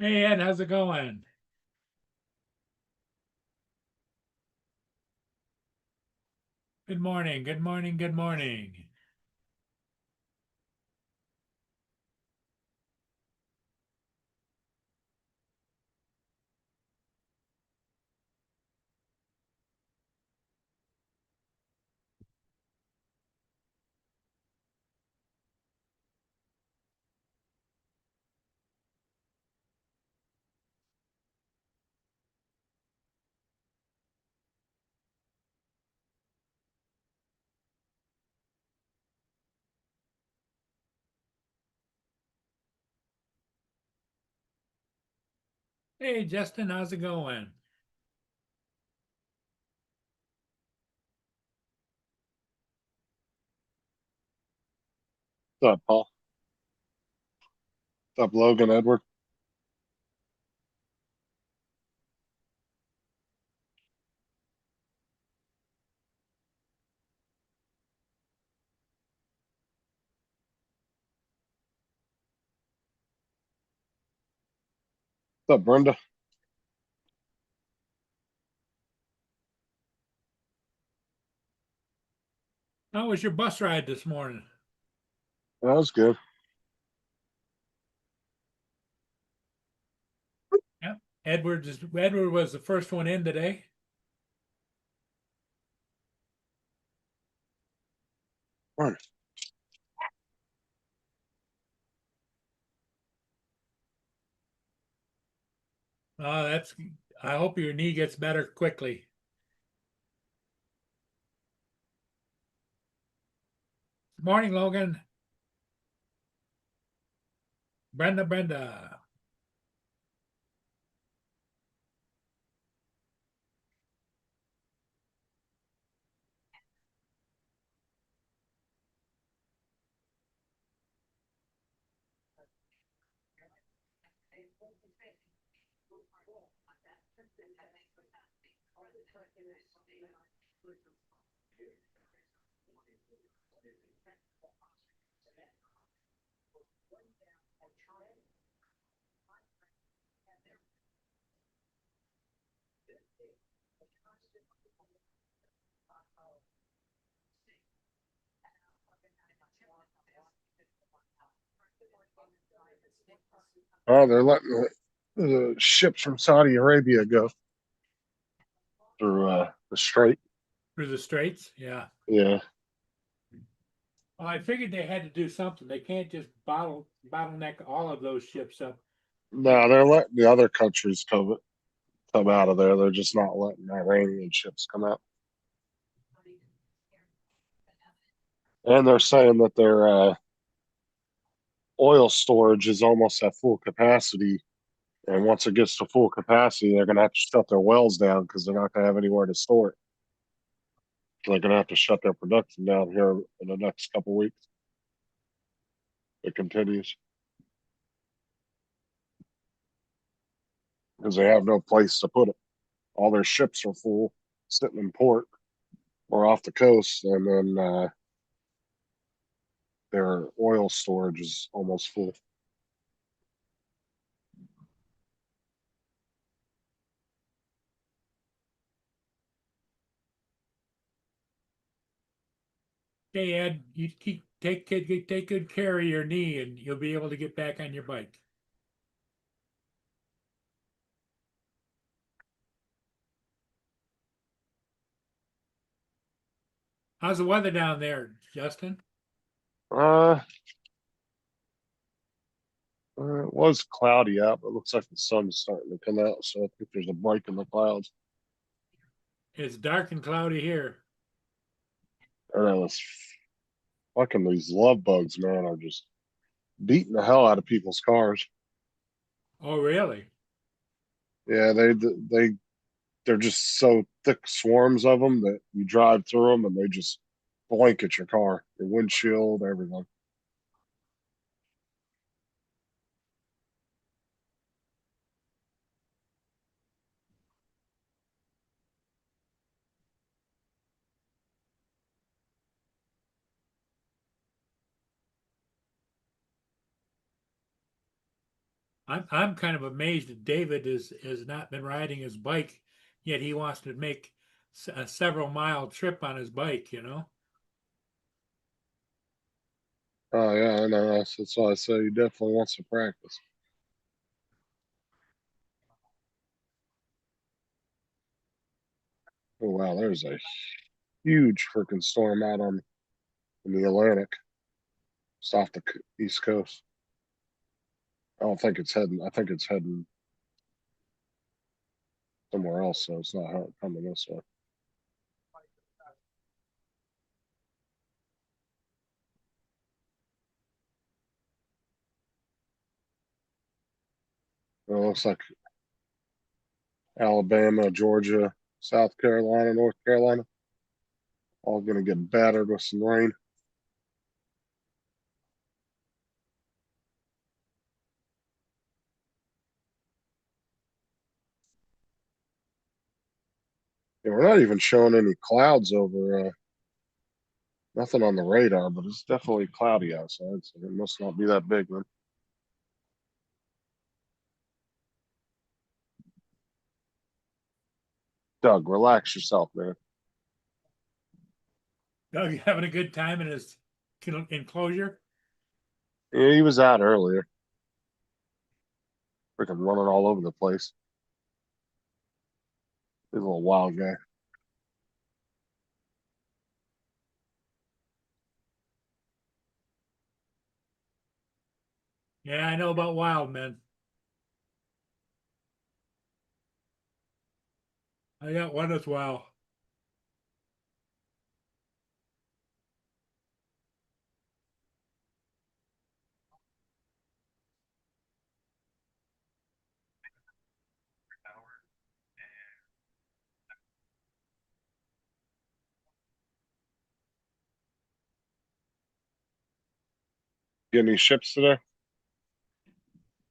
Hey Ed, how's it going? Good morning, good morning, good morning. Hey Justin, how's it going? What's up, Paul? What's up, Logan, Edward? What's up, Brenda? How was your bus ride this morning? That was good. Yeah. Edward was the first one in today. Fun. Oh, that's I hope your knee gets better quickly. Morning, Logan. Brenda. Oh, they're letting the ships from Saudi Arabia go through the Strait. Through the straits. Yeah. Yeah. Well, I figured they had to do something. They can't just bottleneck all of those ships up. No, they're letting the other countries come out of there. They're just not letting Iranian ships come out. And they're saying that their oil storage is almost at full capacity. And once it gets to full capacity, they're going to have to shut their wells down because they're not going to have anywhere to store it. So they're going to have to shut their production down here in the next couple of weeks. It continues because they have no place to put it. All their ships are full, sitting in port or off the coast, and then their oil storage is almost full. Okay, Ed, you take good care of your knee and you'll be able to get back on your bike. How's the weather down there, Justin? Uh, it was cloudy out, but it looks like the sun's starting to come out. So I think there's a break in the clouds. It's dark and cloudy here. And it was fucking these love bugs, man, are just beating the hell out of people's cars. Oh, really? Yeah, they're just so thick swarms of them that you drive through them and they just blanket your car, your windshield, everything. I'm kind of amazed that David has not been riding his bike, yet he wants to make a several mile trip on his bike, you know? Oh yeah, I know. That's why I say he definitely wants to practice. Oh wow, there's a huge freaking storm out on in the Atlantic. It's off the East Coast. I don't think it's heading. I think it's heading somewhere else, so it's not coming this way. It looks like Alabama, Georgia, South Carolina, North Carolina, all going to get battered with some rain. Yeah, we're not even showing any clouds over. Nothing on the radar, but it's definitely cloudy outside, so it must not be that big, man. Doug, relax yourself, man. Doug, you having a good time in his enclosure? Yeah, he was out earlier, freaking running all over the place. He's a little wild guy. Yeah, I know about wild men. I got one as well. Get any ships today?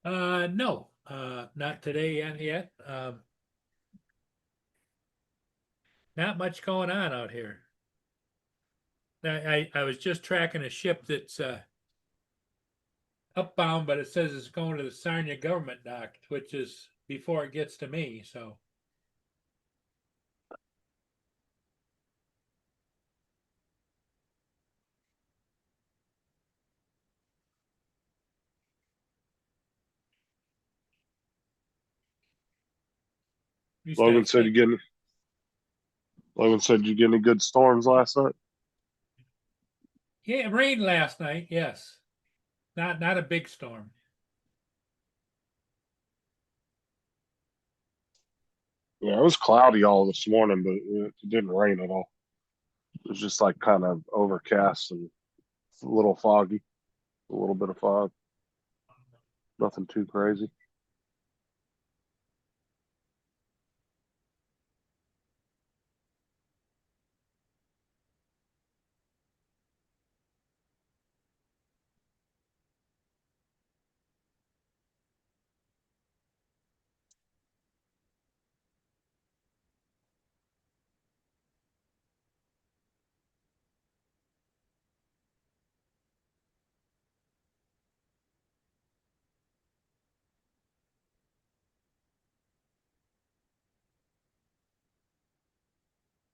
No, not today and yet. Not much going on out here. I was just tracking a ship that's upbound, but it says it's going to the Sarnia government dock, which is before it gets to me. So at least I Logan said you think. getting. Logan said you get any good storms last night. Yeah, it rained last night. Yes, not a big storm. Yeah, it was cloudy all this morning, but it didn't rain at all. It was just like kind of overcast and a little foggy, a little bit of fog. Nothing too crazy.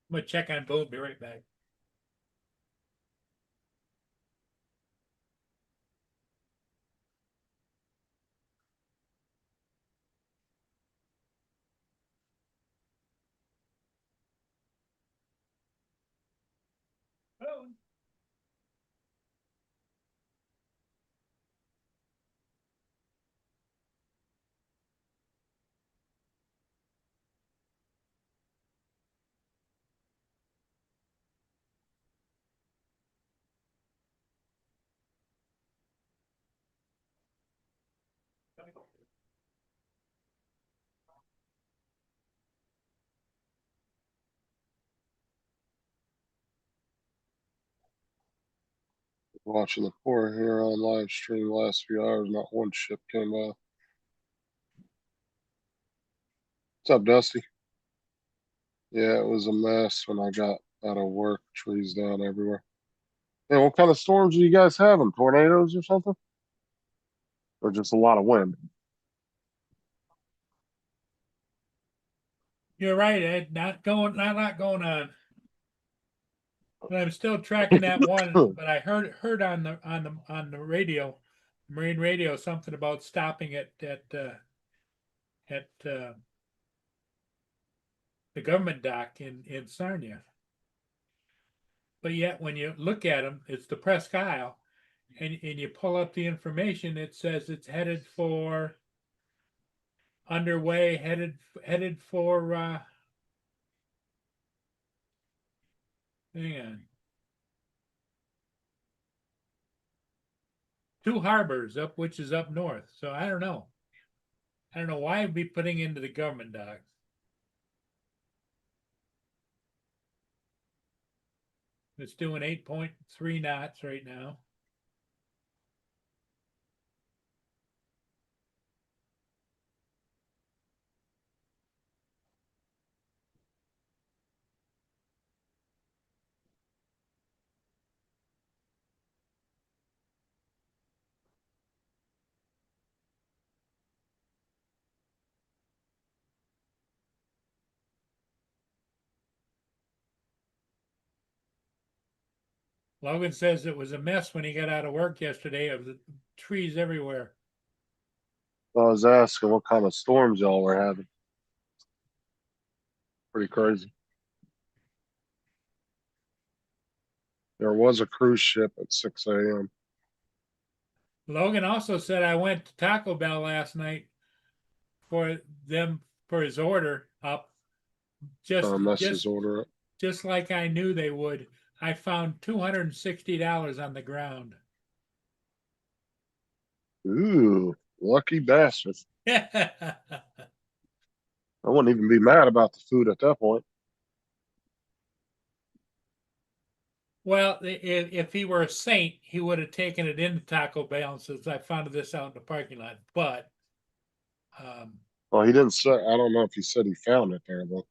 I'm gonna check on both. Be right back. Oh. Watching the poor here on live stream last few hours, not one ship came by. What's up, Dusty? Yeah, it was a mess when I got out of work. Trees down everywhere. And what kind of storms are you guys having? Tornadoes or something? Or just a lot of wind? You're right, Ed. Not a lot going on. But I'm still tracking that one. But I heard on the radio, marine radio, something about stopping at the government dock in Sarnia. But yet, when you look at them, it's the Presque Isle, and you pull up the information. It says it's headed for underway, headed for. Hang on. Two Harbors up, which is up north. So I don't know. I don't know why I'd be putting into the government docks. It's doing 8.3 knots right now. Logan says it was a mess when he got out of work yesterday of the trees everywhere. I was asking what kind of storms y'all were having. Pretty crazy. There was a cruise ship at 6 a.m. Logan also said I went to Taco Bell last night for his order up. Mess his order up. Just like I knew they would. I found $260 on the ground. Ooh, lucky bastard. Well, I wouldn't even be mad about the food at that point. if he were a saint, he would have taken it into Taco Bell and says, I found this out in the parking lot. But Well, he didn't say, I don't know if he said he found it there, but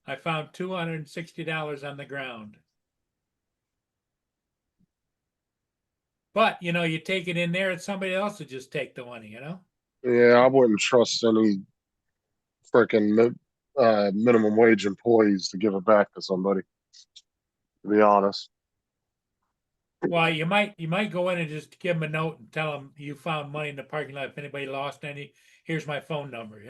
I found $260 on the ground. But you take it in there and somebody else would just take the money, yeah, I wouldn't trust any freaking minimum wage employees to give it back to somebody, to be honest. Well, you might go in and just give them a note and tell them you found money in the parking lot. If anybody lost any, here's my phone number.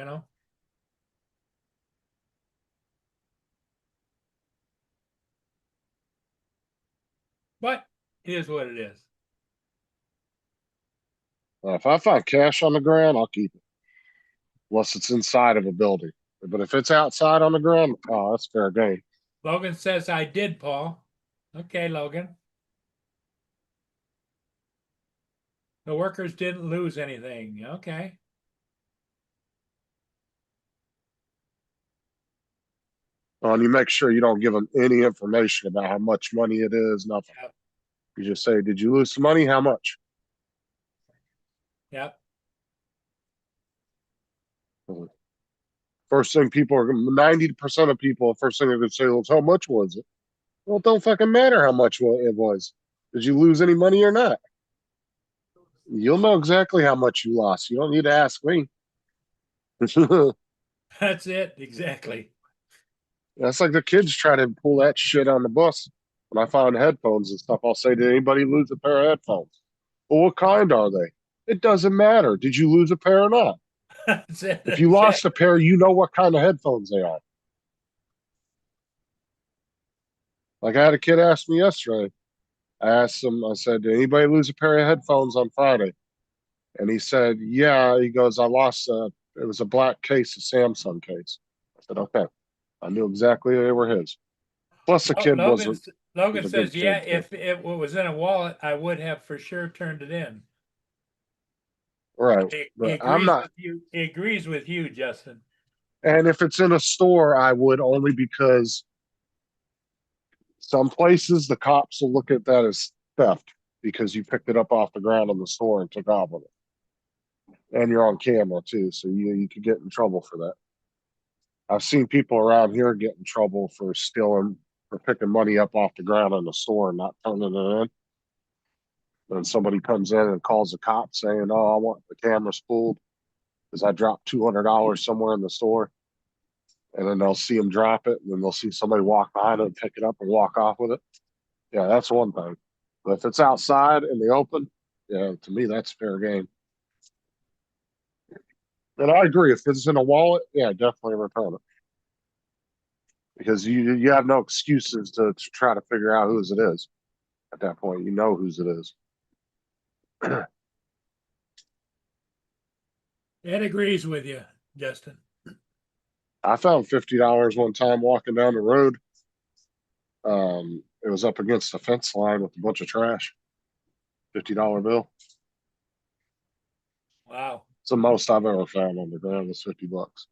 But it is what it is. If I find cash on the ground, I'll keep it, unless it's inside of a building. But if it's outside on the ground, oh, that's fair game. Logan says I did, Paul. Okay, Logan. The workers didn't lose anything. Okay. And you make sure you don't give them any information about how much money it is, nothing. Yep. You just say, did you lose some money? How much? Yep. First thing people are 90% of people, first thing they're going to say is, how much was it? Well, it don't fucking matter how much it was. Did you lose any money or not? You'll know exactly how much you lost. You don't need to ask me. That's it. Exactly. That's like the kids try to pull that shit on the bus. When I find headphones and stuff, I'll say, did anybody lose a pair of headphones? Well, what kind are they? It doesn't matter. Did you lose a pair or not? That's it. If you lost a pair, you know what kind of headphones they are. Like I had a kid ask me yesterday. I asked him, I said, did anybody lose a pair of headphones on Friday? And he said, yeah. He goes, I lost it was a black case, a Samsung case. I said, okay. I knew exactly they were his. Plus the kid wasn't. Logan Was a good says, yeah, kid, if it was in a wallet, I would have for sure turned it in. Right. He But I'm agrees not. with you. He agrees with you, Justin. And if it's in a store, I would, only because some places the cops will look at that as theft because you picked it up off the ground in the store and took off with it. And you're on camera too, so you could get in trouble for that. I've seen people around here get in trouble for stealing, for picking money up off the ground in the store and not turning it in. And somebody comes in and calls the cops saying, "Oh, I want the cameras pulled because I dropped $200 somewhere in the store." and then they'll see them drop it, and then they'll see somebody walk behind it and pick it up and walk off with it. Yeah, that's one thing. But if it's outside in the open, yeah, to me that's fair game. And I agree. If it's in a wallet, yeah, definitely return it because you have no excuses to try to figure out whose it is. At that point, you know whose it is. Ed agrees with you, Justin. I found $50 one time walking down the road. It was up against the fence line with a bunch of trash. $50 bill. Wow. It's the most I've ever found on the ground was $50.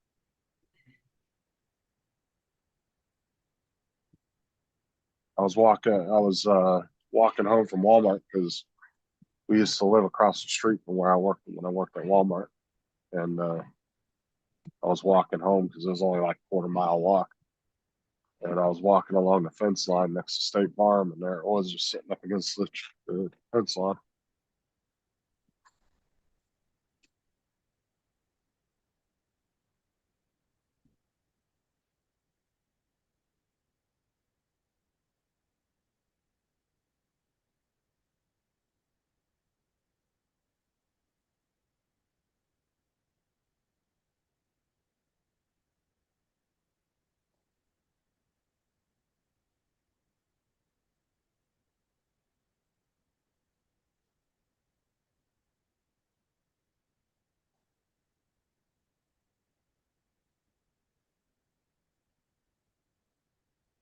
I was walking home from Walmart because we used to live across the street from where I worked when I worked at Walmart, and I was walking home because it was only like a quarter-mile walk, and I was walking along the fence line next to State Farm, and there it was just sitting up against the fence line.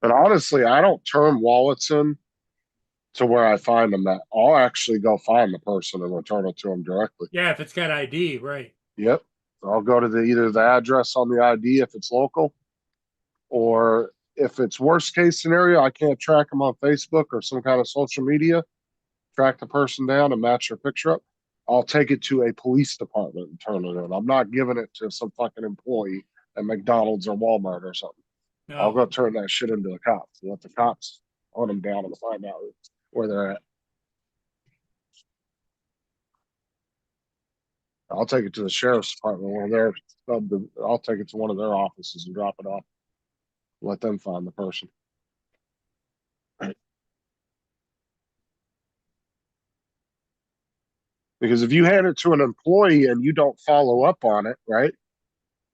But honestly, I don't turn wallets in to where I find them at. I'll actually go find the person and return it to them directly. Yeah, if it's got ID, right. Yep. I'll go to either the address on the ID if it's local, or if it's worst case scenario, I can't track them on Facebook or some kind of social media, track the person down and match their picture up. I'll take it to a police department and turn it in. I'm not giving it to some fucking employee at McDonald's or Walmart or something. I'll No. go turn that shit into the cops and let the cops hunt them down and find out where they're at. I'll take it to the sheriff's department when they're I'll take it to one of their offices and drop it off. Let them find the person. Because if you hand it to an employee and you don't follow up on it, right?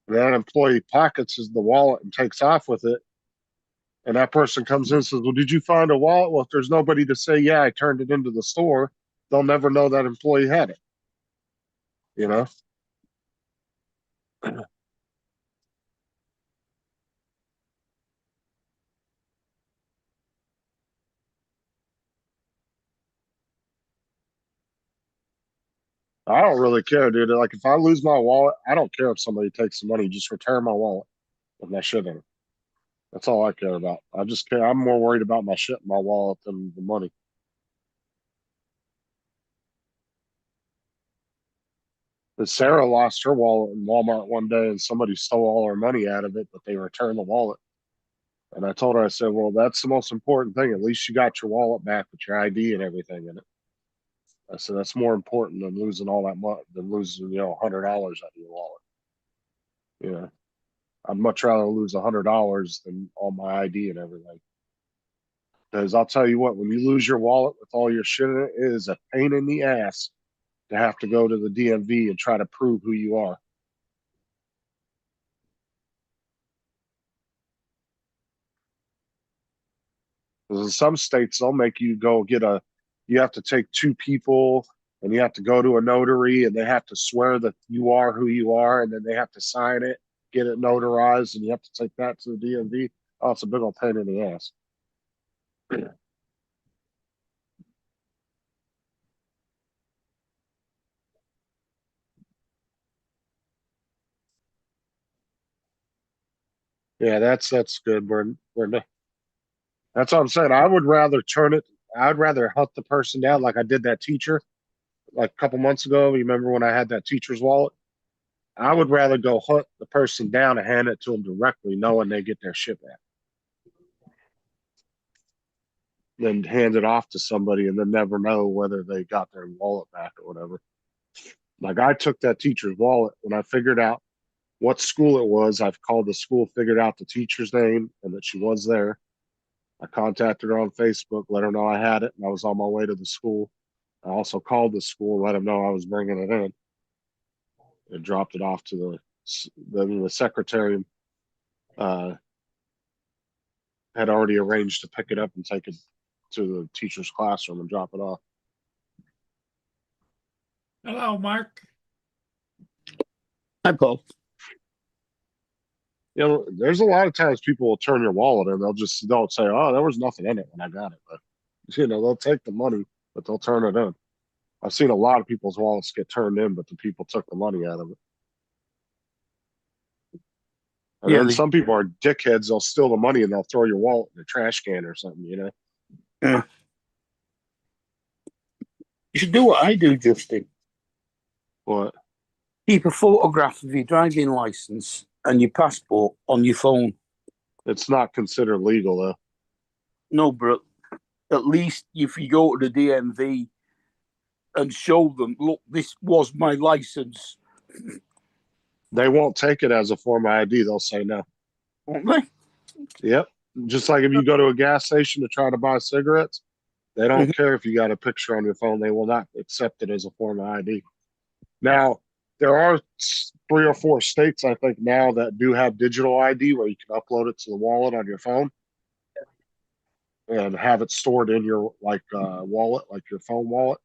And that employee pockets the wallet and takes off with it, and that person comes in and says, "Well, did you find a wallet?" Well, if there's nobody to say, "Yeah, I turned it into the store," they'll never know that employee had it. You know? I don't really care, dude. Like if I lose my wallet, I don't care if somebody takes the money. Just return my wallet with my shit in it. That's all I care about. I just care. I'm more worried about my shit in my wallet than the money. But Sarah lost her wallet in Walmart one day, and somebody stole all her money out of it, but they returned the wallet. And I told her, I said, "Well, that's the most important thing. At least you got your wallet back with your ID and everything in it." I said, "That's more important than losing all that money, than losing $100 out of your wallet. Yeah, I'd much rather lose $100 than all my ID and everything." Because I'll tell you what, when you lose your wallet with all your shit in it, it is a pain in the ass to have to go to the DMV and try to prove who you are. Because in some states, they'll make you go get you have to take two people and you have to go to a notary and they have to swear that you are who you are and then they have to sign it, get it notarized, and you have to take that to the DMV. Oh, it's a big old pain in the ass. Yeah, that's good. That's what I'm saying. I would rather turn it. I'd rather hunt the person down like I did that teacher like a couple months ago. You remember when I had that teacher's wallet? I would rather go hunt the person down and hand it to them directly, knowing they get their shit back, than hand it off to somebody and then never know whether they got their wallet back or whatever. Like I took that teacher's wallet when I figured out what school it was. I've called the school, figured out the teacher's name and that she was there. I contacted her on Facebook, let her know I had it, and I was on my way to the school. I also called the school, let them know I was bringing it in, and dropped it off to the secretary. Uh, had already arranged to pick it up and take it to the teacher's classroom and drop it off. Hello, Mark. Hi, Paul. You know, there's a lot of times people will turn your wallet and they'll say, "Oh, there was nothing in it when I got it," but they'll take the money, but they'll turn it in. I've seen a lot of people's wallets get turned in, but the people took the money out of it. And Yeah, then some people are dickheads. They'll steal the money and they'll throw your wallet in a trash can or something, Yeah. You should do what I do, Justin. What? Keep a photograph of your driving license and your passport on your phone. It's not considered legal, though. No, but at least if you go to the DMV and show them, look, this was my license, They won't take it as a form of ID. They'll say no. won't they? Yep. Just like if you go to a gas station to try to buy cigarettes, they don't care if you got a picture on your phone. They will not accept it as a form of ID. Now, there are 3 or 4 states, I think, now that do have digital ID where you can upload it to the wallet on your phone and have it stored in your wallet, like your phone wallet.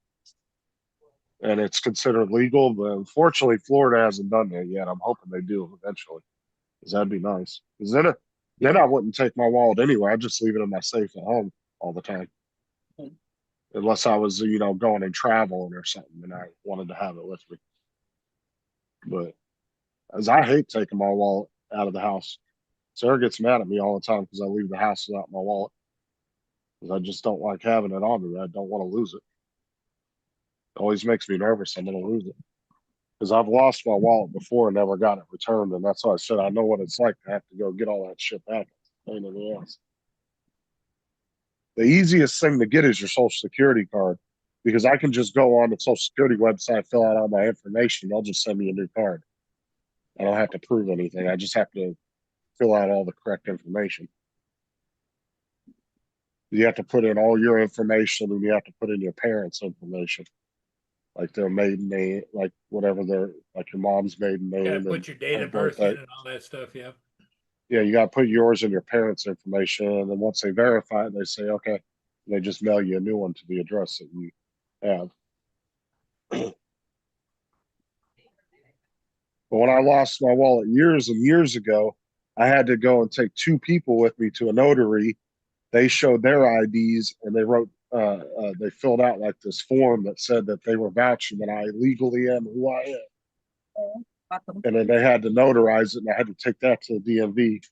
And it's considered legal, but unfortunately, Florida hasn't done that yet. I'm hoping they do eventually, because that'd be nice. Because then I wouldn't take my wallet anywhere. I'd just leave it in my safe at home all the time, unless I was, going and traveling or something, and I wanted to have it with me. But as I hate taking my wallet out of the house, Sarah gets mad at me all the time because I leave the house without my wallet. Because I just don't like having it on me. I don't want to lose it. It always makes me nervous I'm going to lose it. Because I've lost my wallet before and never got it returned. And that's why I said I know what it's like to have to go get all that shit back. Pain in the ass. The easiest thing to get is your social security card, because I can just go on the social security website, fill out all my information. They'll just send me a new card. I don't have to prove anything. I just have to fill out all the correct information. You have to put in all your information, and you have to put in your parents' information, like their maiden name, like whatever like your mom's maiden name. Yeah, put your date of birth in and all that stuff. Yeah. Yeah, you got to put yours and your parents' information, and then once they verify it, they say okay. They just mail you a new one to the address that you have. But when I lost my wallet years and years ago, I had to go and take 2 people with me to a notary. They showed their IDs and they wrote, they filled out like this form that said that they were vouching that I legally am who I am. And then they had to notarize it, and I had to take that to the DMV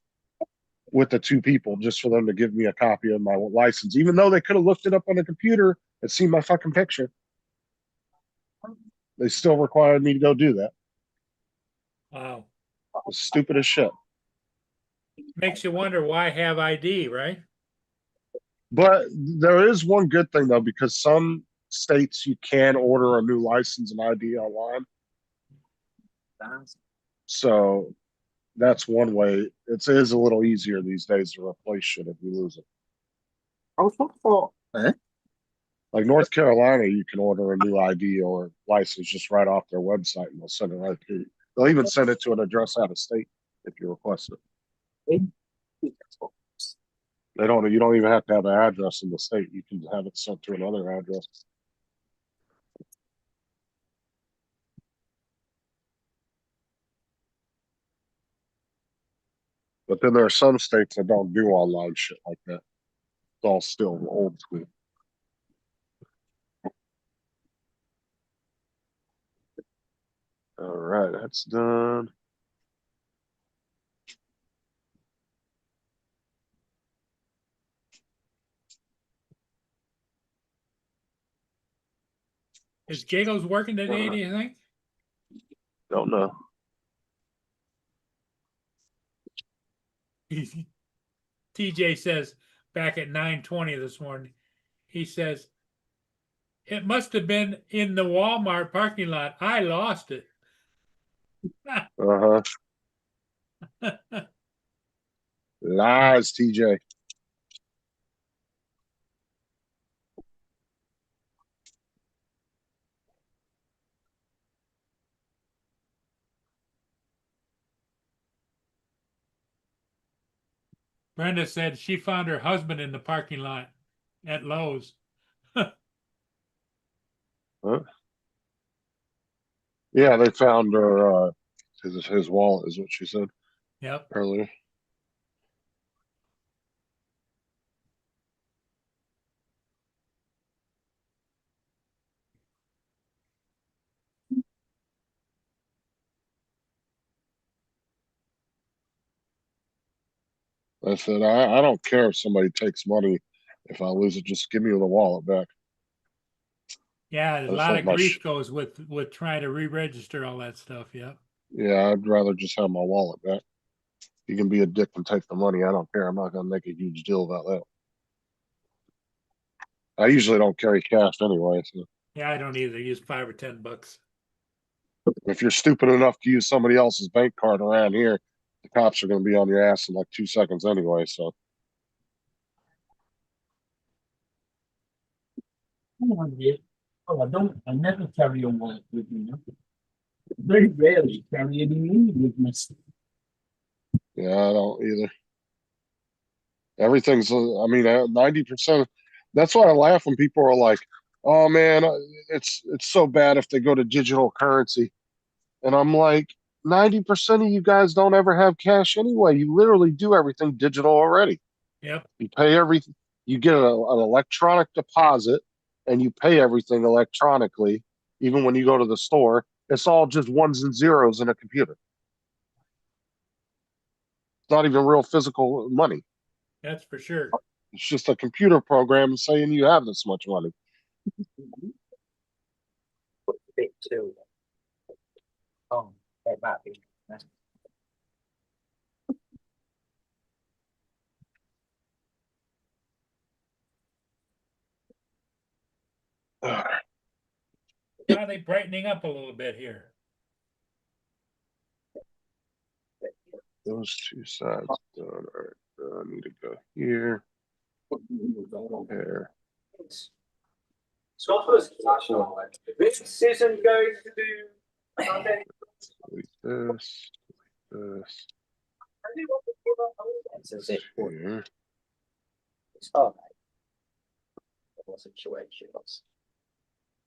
with the 2 people just for them to give me a copy of my license, even though they could have looked it up on the computer and seen my fucking picture. They still required me to go do that. Wow. It's stupid as shit. Makes you wonder why have ID, right? But there is one good thing though, because some states you can order a new license and ID online. So that's one way. It is a little easier these days to replace shit if you lose it. I was looking for. Like North Carolina, you can order a new ID or license just right off their website, and they'll send it right to you. They'll even send it to an address out of state if you request it. You don't even have to have an address in the state. You can have it sent to another address. But then there are some states that don't do online shit like that. It's all still old school. All right, that's done. Is Giggles working today, do you think? Don't know. TJ says back at 9:20 this morning, he says, it must have been in the Walmart parking lot. I lost it. Uh-huh. Lies, TJ. Brenda said she found her husband in the parking lot at Lowe's. Huh? Yeah, they found her, his wallet is what she said Yep. earlier. I said, I don't care if somebody takes money. If I lose it, just give me the wallet back. Yeah, a That's lot like of my, grief goes with trying to re-register all that stuff. Yep. yeah, I'd rather just have my wallet back. You can be a dick and take the money. I don't care. I'm not going to make a huge deal about that. I usually don't carry cash anyway. So Yeah, I don't either. Use $5 or $10. if you're stupid enough to use somebody else's bank card around here, the cops are going to be on your ass in like 2 seconds anyway. So Oh, I don't. I never carry a wallet with me. Very rarely carry any money with me. yeah, I don't either. Everything's, I mean, 90%. That's why I laugh when people are like, "Oh man, it's so bad if they go to digital currency," and I'm like, 90% of you guys don't ever have cash anyway. You literally do everything digital already. Yep. You pay everything. You get an electronic deposit, and you pay everything electronically. Even when you go to the store, it's all just ones and zeros in a computer. It's not even real physical money. That's for sure. It's just a computer program saying you have this much money. Bit too. Oh, that might be. Are they brightening up a little bit here? Those two sides done. All right, I need to go here. There. Scotland's national. Is Susan going to do Monday? Delete this. This. This is it. Here. It's all right. What situations?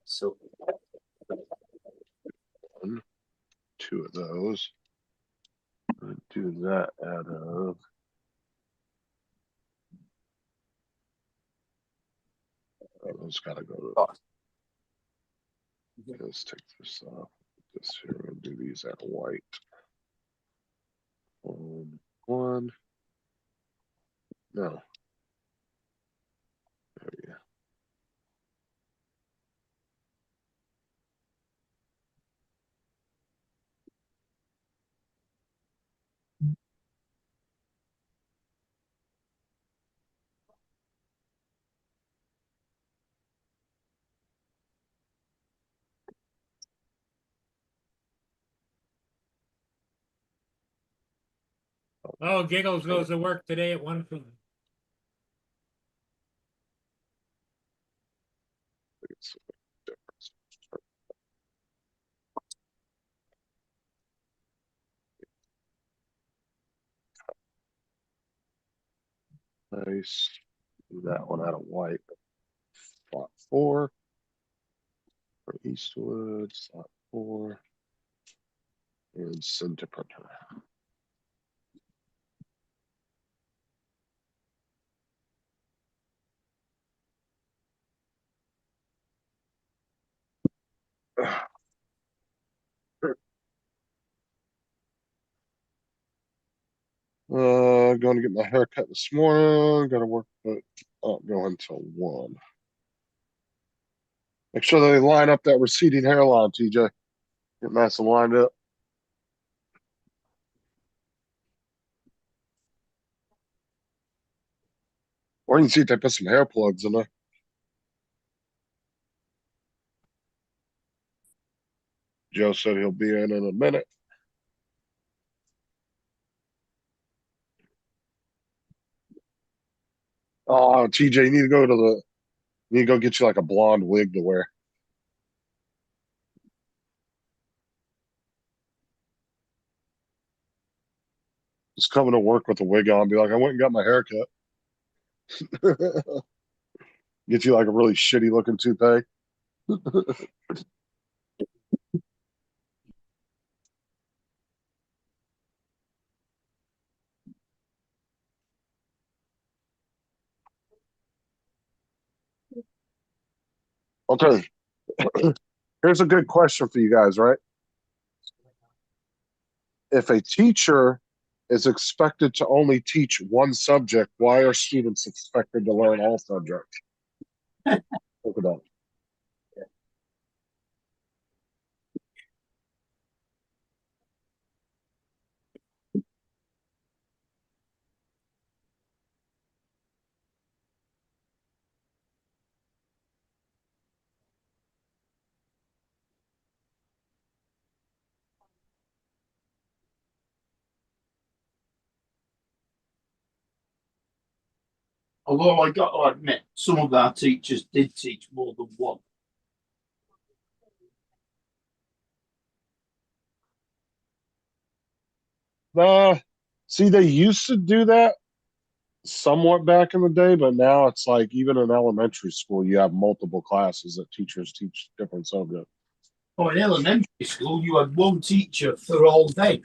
So One, two of those. Do that out of. Oh, those gotta go to. Let's take this off. This here. We'll do these at white. One. No. There we go. Oh, Giggles goes to work today at 1 p.m. It's a difference. Nice. Do that one out of white. Slot 4 for Eastwood. Slot 4 and send to printer. Going to get my hair cut this morning. Got to work, but I don't go until 1. Make sure they line up that receding hairline, TJ. Get nice and lined up. Or you can see if they put some hair plugs in there. Joe said he'll be in a minute. Oh, TJ, you need to go to the. You need to go get you like a blonde wig to wear. Just coming to work with a wig on, be like, I went and got my hair cut. Get you like a really shitty looking toupee. Okay, here's a good question for you guys, right? If a teacher is expected to only teach one subject, why are students expected to learn all subjects? Look at that. Although I got to admit, some of our teachers did teach more than one. See, they used to do that somewhat back in the day, but now it's like even in elementary school, you have multiple classes that teachers teach different subjects. Oh, in elementary school, you had one teacher for all day.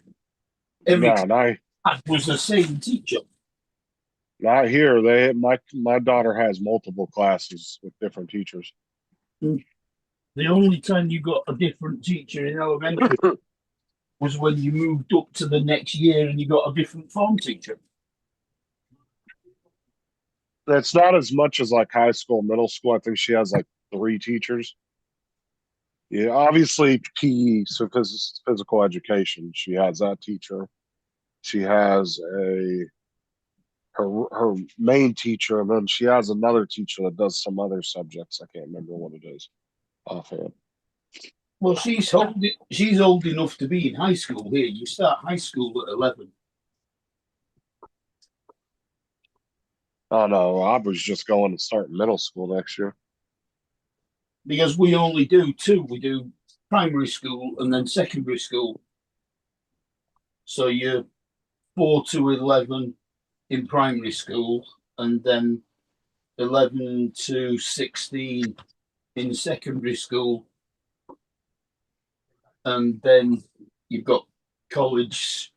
Every No, class was the same teacher. not here. My daughter has multiple classes with different teachers. The only time you got a different teacher in elementary was when you moved up to the next year and you got a different form teacher. It's not as much as like high school, middle school. I think she has like 3 teachers. Yeah, obviously PE, so physical education. She has that teacher. She has her main teacher, and then she has another teacher that does some other subjects. I can't remember what it is offhand. Well, she's old enough to be in high school here. You start high school at 11. Oh no, Aubrey's just going to start middle school next year. Because we only do 2. We do primary school and then secondary school. So you're 4 to 11 in primary school and then 11 to 16 in secondary school. And then you've got college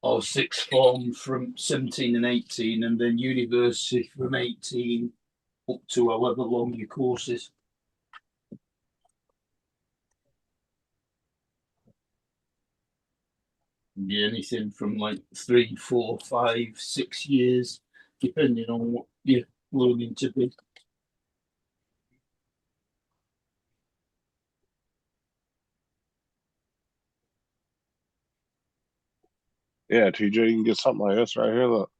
or sixth form from 17 and 18, and then university from 18 up to however long your course is. Be anything from like 3, 4, 5, 6 years, depending on what you're learning to be. Yeah, TJ, you can get something like this right here. Look,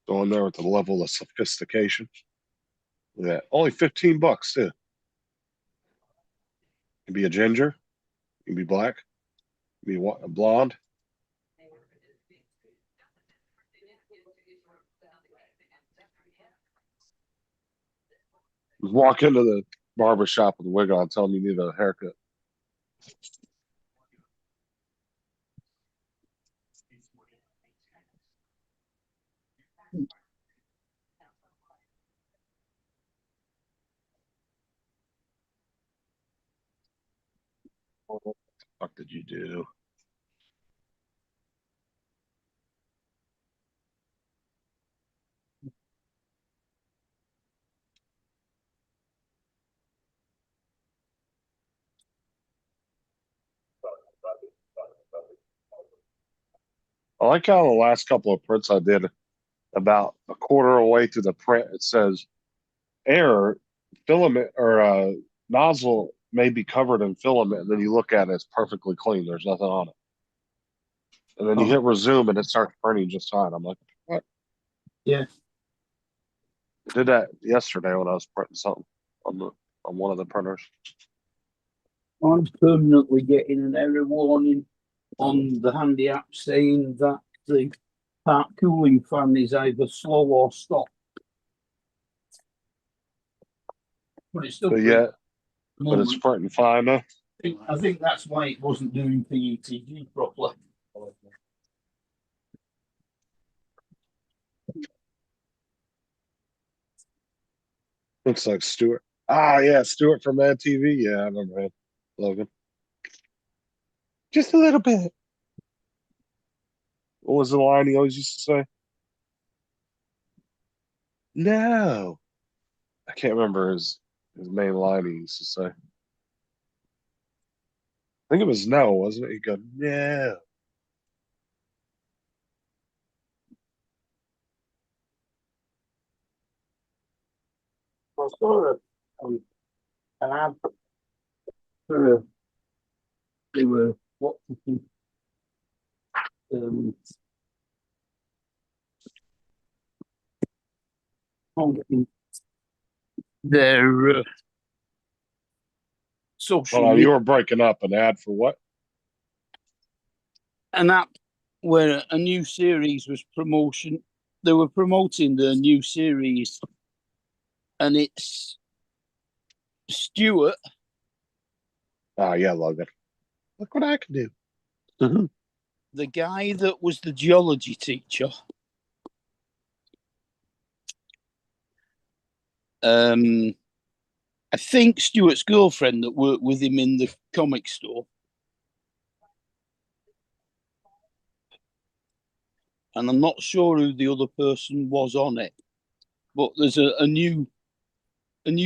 going there with the level of sophistication. Yeah, only $15 too. You can be a ginger, you can be black, you can be a blonde. Just walk into the barber shop with a wig on, tell them you need a haircut. What the fuck did you do? I like how the last couple of prints I did, about a quarter away through the print, it says error, filament or nozzle may be covered in filament, and then you look at it, it's perfectly clean. There's nothing on it. And then you hit resume and it starts printing just fine. I'm like, what? Yeah. I did that yesterday when I was printing something on one of the printers. I'm permanently getting an error warning on the handy app saying that the part cooling fan is either slow or stop. But it's still But pretty yeah, at the but it's moment. front and fine now. I think that's why it wasn't doing PETG properly. Looks like Stuart. Ah, yeah, Stuart from Mad TV. Yeah, I remember him. Logan. Just a little bit. What was the line he always used to say? No. I can't remember his main line he used to say. I think it was no, wasn't it? He'd go, no. I saw an ad for they were what um their social Hold on, media, you were breaking up an ad for what? an app where a new series was promotion. They were promoting the new series, and it's Stuart. Ah, yeah, Logan. Look what I can do. The guy that was the geology teacher, I think Stuart's girlfriend that worked with him in the comic store, and I'm not sure who the other person was on it, but there's a new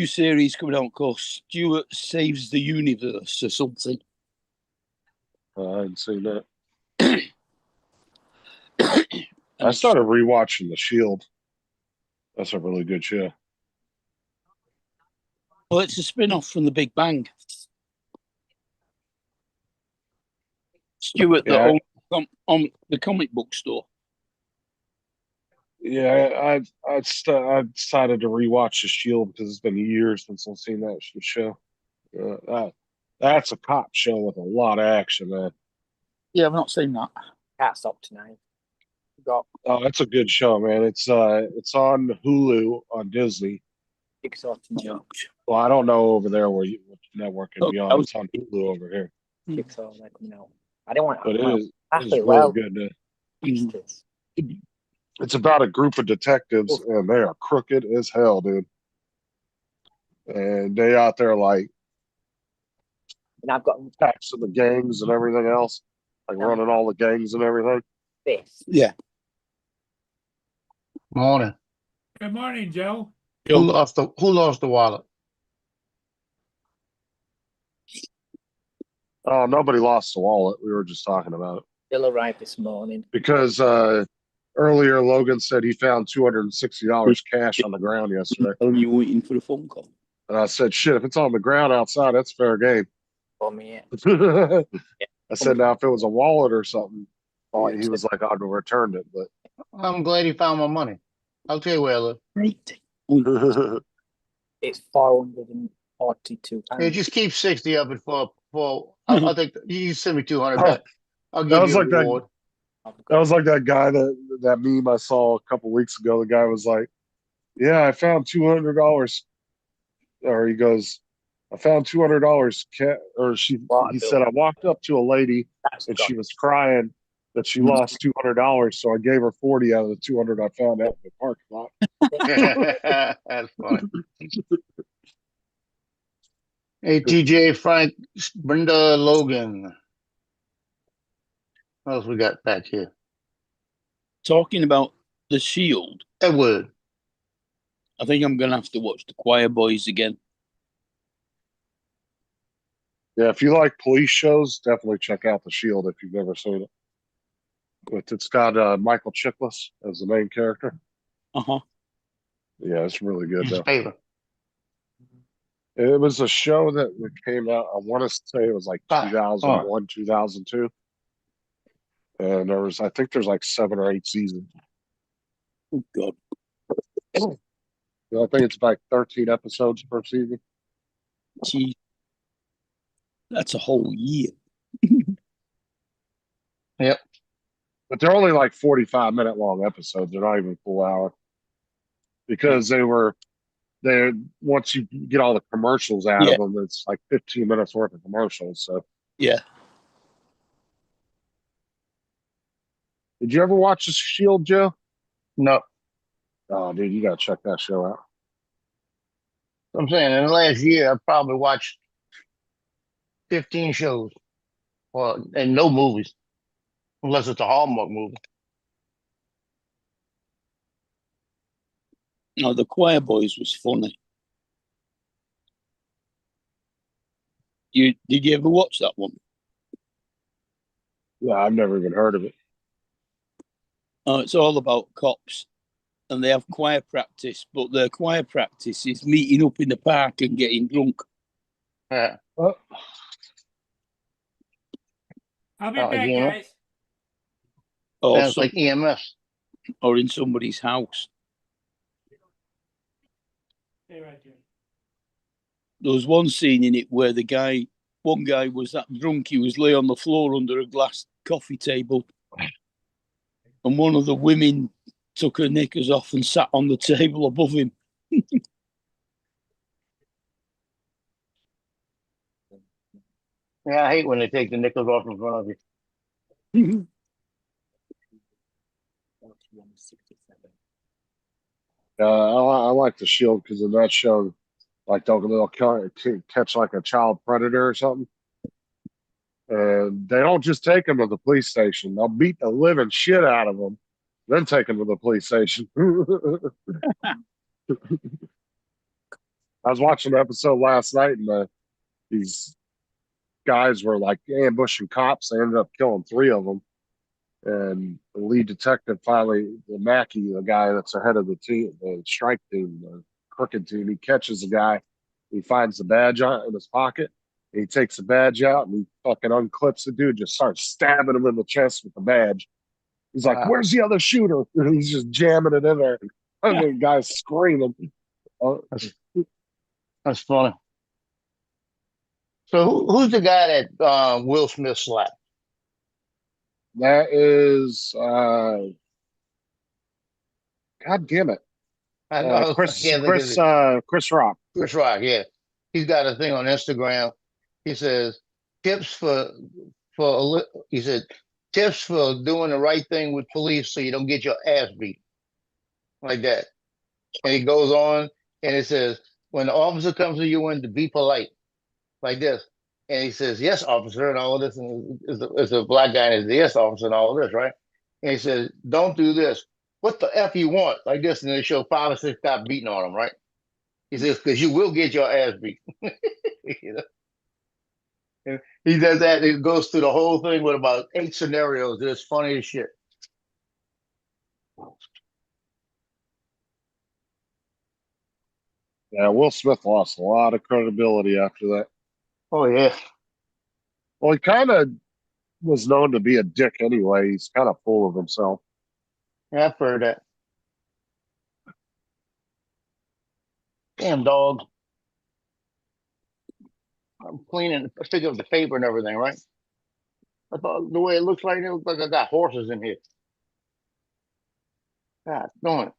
series coming out called Stuart Saves the Universe or something. I hadn't seen that. And I it's- started rewatching The Shield. That's a really good show. Well, it's a spin-off from The Big Bang. Stuart Yeah. that owned on the comic book store. Yeah, I decided to rewatch The Shield because it's been years since I've seen that show. That's a cop show with a lot of action, man. Yeah, I've not seen that. Can't stop tonight. Got Oh, that's a good show, man. It's on Hulu on Disney. Jigsaw tonight. Well, I don't know over there what network it'd be Oh, on. It's on Hulu over here, Jigsaw like coming out. I don't want but it is actually really well. good. Bastards. It's about a group of detectives, and they are crooked as hell, dude. And they out there like And I've got taxing the gangs and everything else, like running all the gangs and everything. this. Yeah. Morning. Good morning, Joe. Who lost the wallet? Oh, nobody lost the wallet. We were just talking about it Still arrived this morning. because earlier Logan said he found $260 cash on the ground yesterday, Telling you waiting for a phone call. and I said, "Shit, if it's on the ground outside, that's fair game." For me, I said, "Now if it was a wallet or something," Oh, he was like, "I'd have returned it." But I'm glad he found my money. I'll tell you where I live. Right. it's £442. Hey, just keep 60 of it for I'll take you send me 200 back. I'll That give was you a like that- reward. That was like that guy that meme I saw a couple weeks ago. The guy was like, "Yeah, I found $200," or he goes, "I found $200." Or he said, "I walked up to a lady That's and got she was crying that she lost $200, so I gave her 40 out of the 200 I found out in the parking lot." That's funny. Hey, TJ, Frank, Brenda, Logan. What else we got back here? Talking about The Shield, Edward. I think I'm going to have to watch The Choir Boys again. Yeah, if you like police shows, definitely check out The Shield if you've never seen it. But it's got Michael Chiklis as the main character. Uh-huh. Yeah, it's really good His though. favorite. It was a show that came out, I want to say it was like Ah, 2001, 2002. And I think there's like 7 or 8 seasons. Oh, God. I think it's like 13 episodes per season. Gee. That's a whole year. but they're only like 45-minute long episodes. They're not even full hour because they once you get all the commercials out Yeah. of them, it's like 15 minutes worth of commercials. So, Yeah. did you ever watch The Shield, Joe? No, Oh, dude, you gotta check that show out. I'm saying in the last year, I've probably watched 15 shows, well, and no movies, unless it's a Hallmark movie. No, the Choir Boys was funny. Did you ever watch that one? Yeah, I've never even heard of it. Oh, it's all about cops, and they have choir practice, but their choir practice is meeting up in the park and getting drunk. Yeah. Oh, I'll be Oh, back, you know? guys. Or Sounds like EMS. or in somebody's house. Stay right there. There was one scene in it where one guy was that drunk, he was lay on the floor under a glass coffee table, and one of the women took her knickers off and sat on the table above him. Yeah, I hate when they take the nickels off in front of you. I like The Shield because in that show, like they'll catch like a child predator or something, and they don't just take them to the police station. They'll beat the living shit out of them, then take them to the police station. I was watching an episode last night, and these guys were like ambushing cops. They ended up killing 3 of them. And the lead detective finally, the Mackey, the guy that's the head of the team, the strike team, the crooked team, he catches the guy. He finds the badge in his pocket. He takes the badge out and he fucking unclips the dude, just starts stabbing him in the chest with the badge. He's like, Wow. "Where's the other shooter?" And he's just jamming it in there. And the guy's screaming. That's funny. So who's the guy that Will Smith slapped? That is, God damn it, I know I can't think of it. Chris Rock. Chris Rock, yeah. He's got a thing on Instagram. He says tips he said tips for doing the right thing with police so you don't get your ass beat. Like that. And he goes on and it says, when the officer comes to you in to be polite, like this. And he says, "Yes, officer," and all of this, and it's a black guy and it's the "yes, officer," and all of this, right? And he says, "Don't do this. What the F you want?" Like this, and they show 5 or 6 cops beating on him, right? He says, "Because you will get your ass beat." You know? And he does that. It goes through the whole thing with about 8 scenarios. It's funny as shit. Yeah, Will Smith lost a lot of credibility after that. Oh yeah, Well, he kind of was known to be a dick anyway. He's kind of full of himself. yeah, I've heard that. Damn dog. I'm cleaning, picking up the paper and everything, right? I thought the way it looks like I got horses in here. God darn it.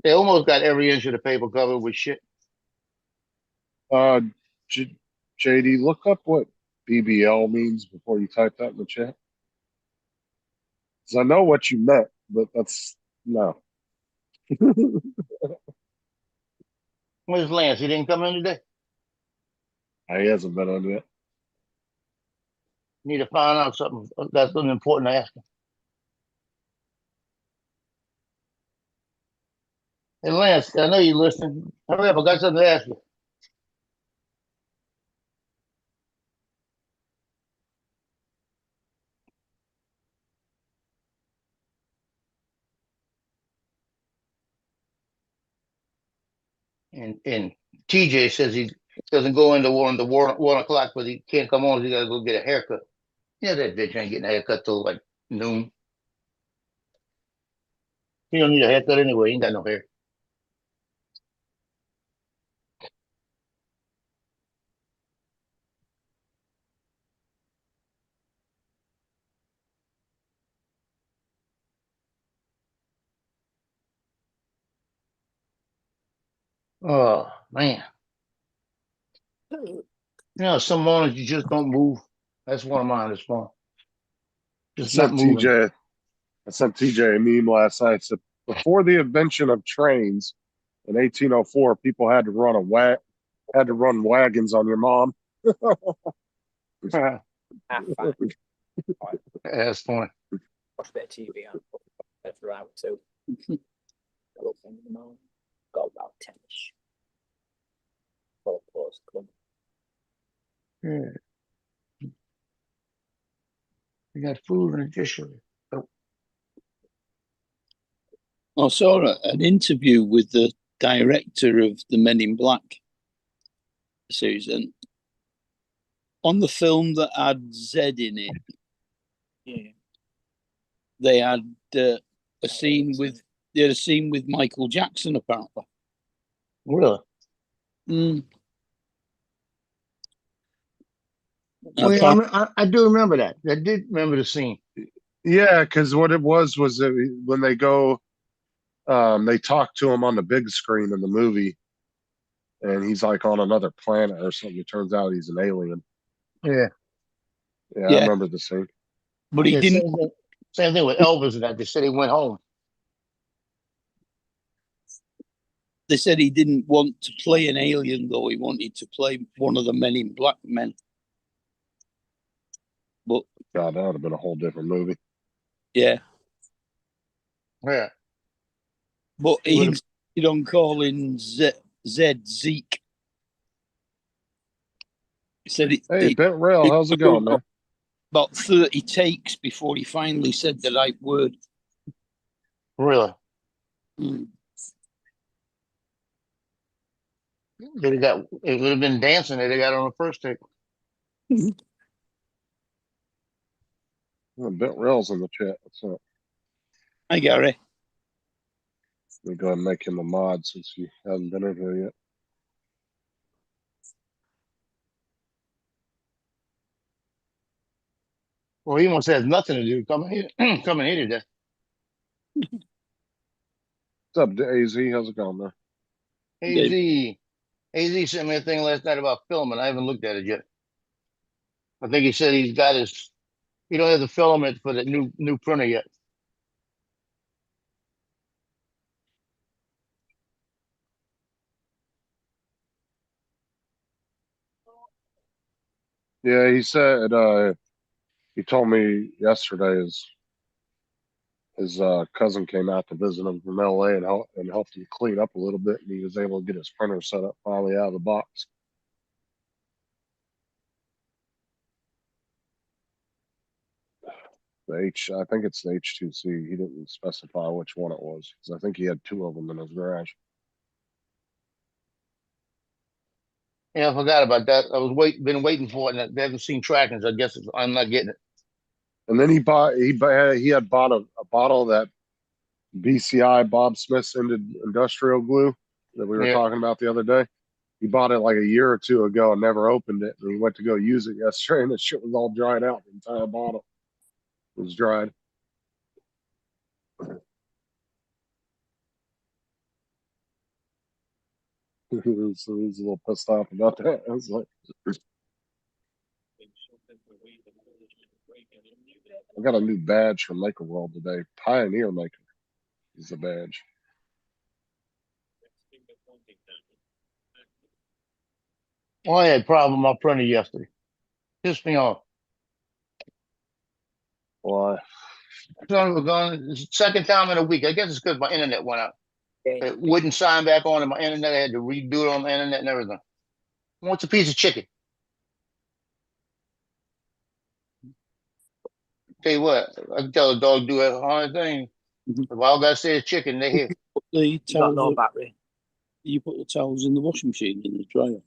They almost got every inch of the paper covered with shit. Uh, J- JD, look up what BBL means before you type that in the chat. Because I know what you meant, but that's no. Where's Lance? He didn't come in today. He hasn't been on yet. Need to find out something that's important to ask him. Hey Lance, I know you listening. Hurry up, I got something to ask you. And TJ says he doesn't go into war 1 o'clock, but he can't come on. He got to go get a haircut. Yeah, that bitch ain't getting a haircut till like noon. He don't need a haircut anyway. He ain't got no hair. Oh man. You know, some mornings you just don't move. That's one of mine this morning. I Just not sent moving. TJ. I sent TJ a meme last night. Said before the invention of trains in 1804, people had to run wagons on your mom. That's Fine. funny. Watch a bit of TV on bed for hour two. Got up in the morning. Got about 10ish. Full close club. Yeah. We got food in the dishwasher. I saw an interview with the director of the Men in Black series, and on the film that had Zed in it, Yeah. they had a scene with Michael Jackson apparently. Really? Mm. Oh yeah, I do remember that. I did remember the scene. Yeah, because what it was that when they go, they talk to him on the big screen in the movie, and he's like on another planet or something. It turns out he's an alien. Yeah. Yeah, I Yeah. remember the scene. But he Yeah, didn't. same thing with Elvis and that. They said he went home. They said he didn't want to play an alien, though. He wanted to play one of the Men in Black men. But God, that would have been a whole different movie. yeah, Yeah. but It he would've- insisted on calling Zed Zeke. He said Hey, it Bent Rail, how's it going, man? about 30 takes before he finally said the right word. Really? Mm. It would have been dancing that they got on the first take. Well, Bent Rail's in the chat. So Hi, Gary. let me go ahead and make him a mod since he hasn't been in here yet. Well, he must have nothing to do. Coming here, coming here today. What's up, AZ? How's it going, man? AZ sent me a thing last night about filming. I haven't looked at it yet. I think he said he don't have the filament for the new printer yet. Yeah, he said he told me yesterday his cousin came out to visit him from LA and helped him clean up a little bit, and he was able to get his printer set up finally out of the box. I think it's the H2C. He didn't specify which one it was because I think he had two of them in his garage. Yeah, I forgot about that. Been waiting for it, and I haven't seen trackings. I guess I'm not getting it. And then he had bought a bottle of that BCI Bob Smith scented industrial glue that we were Yeah. talking about the other day. He bought it like a year or two ago and never opened it. And he went to go use it yesterday, and the shit was all dried out. The entire bottle was dried. So he's a little pissed off about that. I was like, I got a new badge from Maker World today. Pioneer Maker is the badge. Oh, I had a problem with my printer yesterday. Pissed me off. Why? Son was gone. It's the second time in a week. I guess it's because my internet went out. Okay. It wouldn't sign back on to my internet. I had to redo it on the internet and everything. What's a piece of chicken? Tell you what, I can tell a dog do a hard thing. Mhm. If all I gotta say is chicken, they hear. Put the You got no towels, battery. you put the towels in the washing machine in the dryer.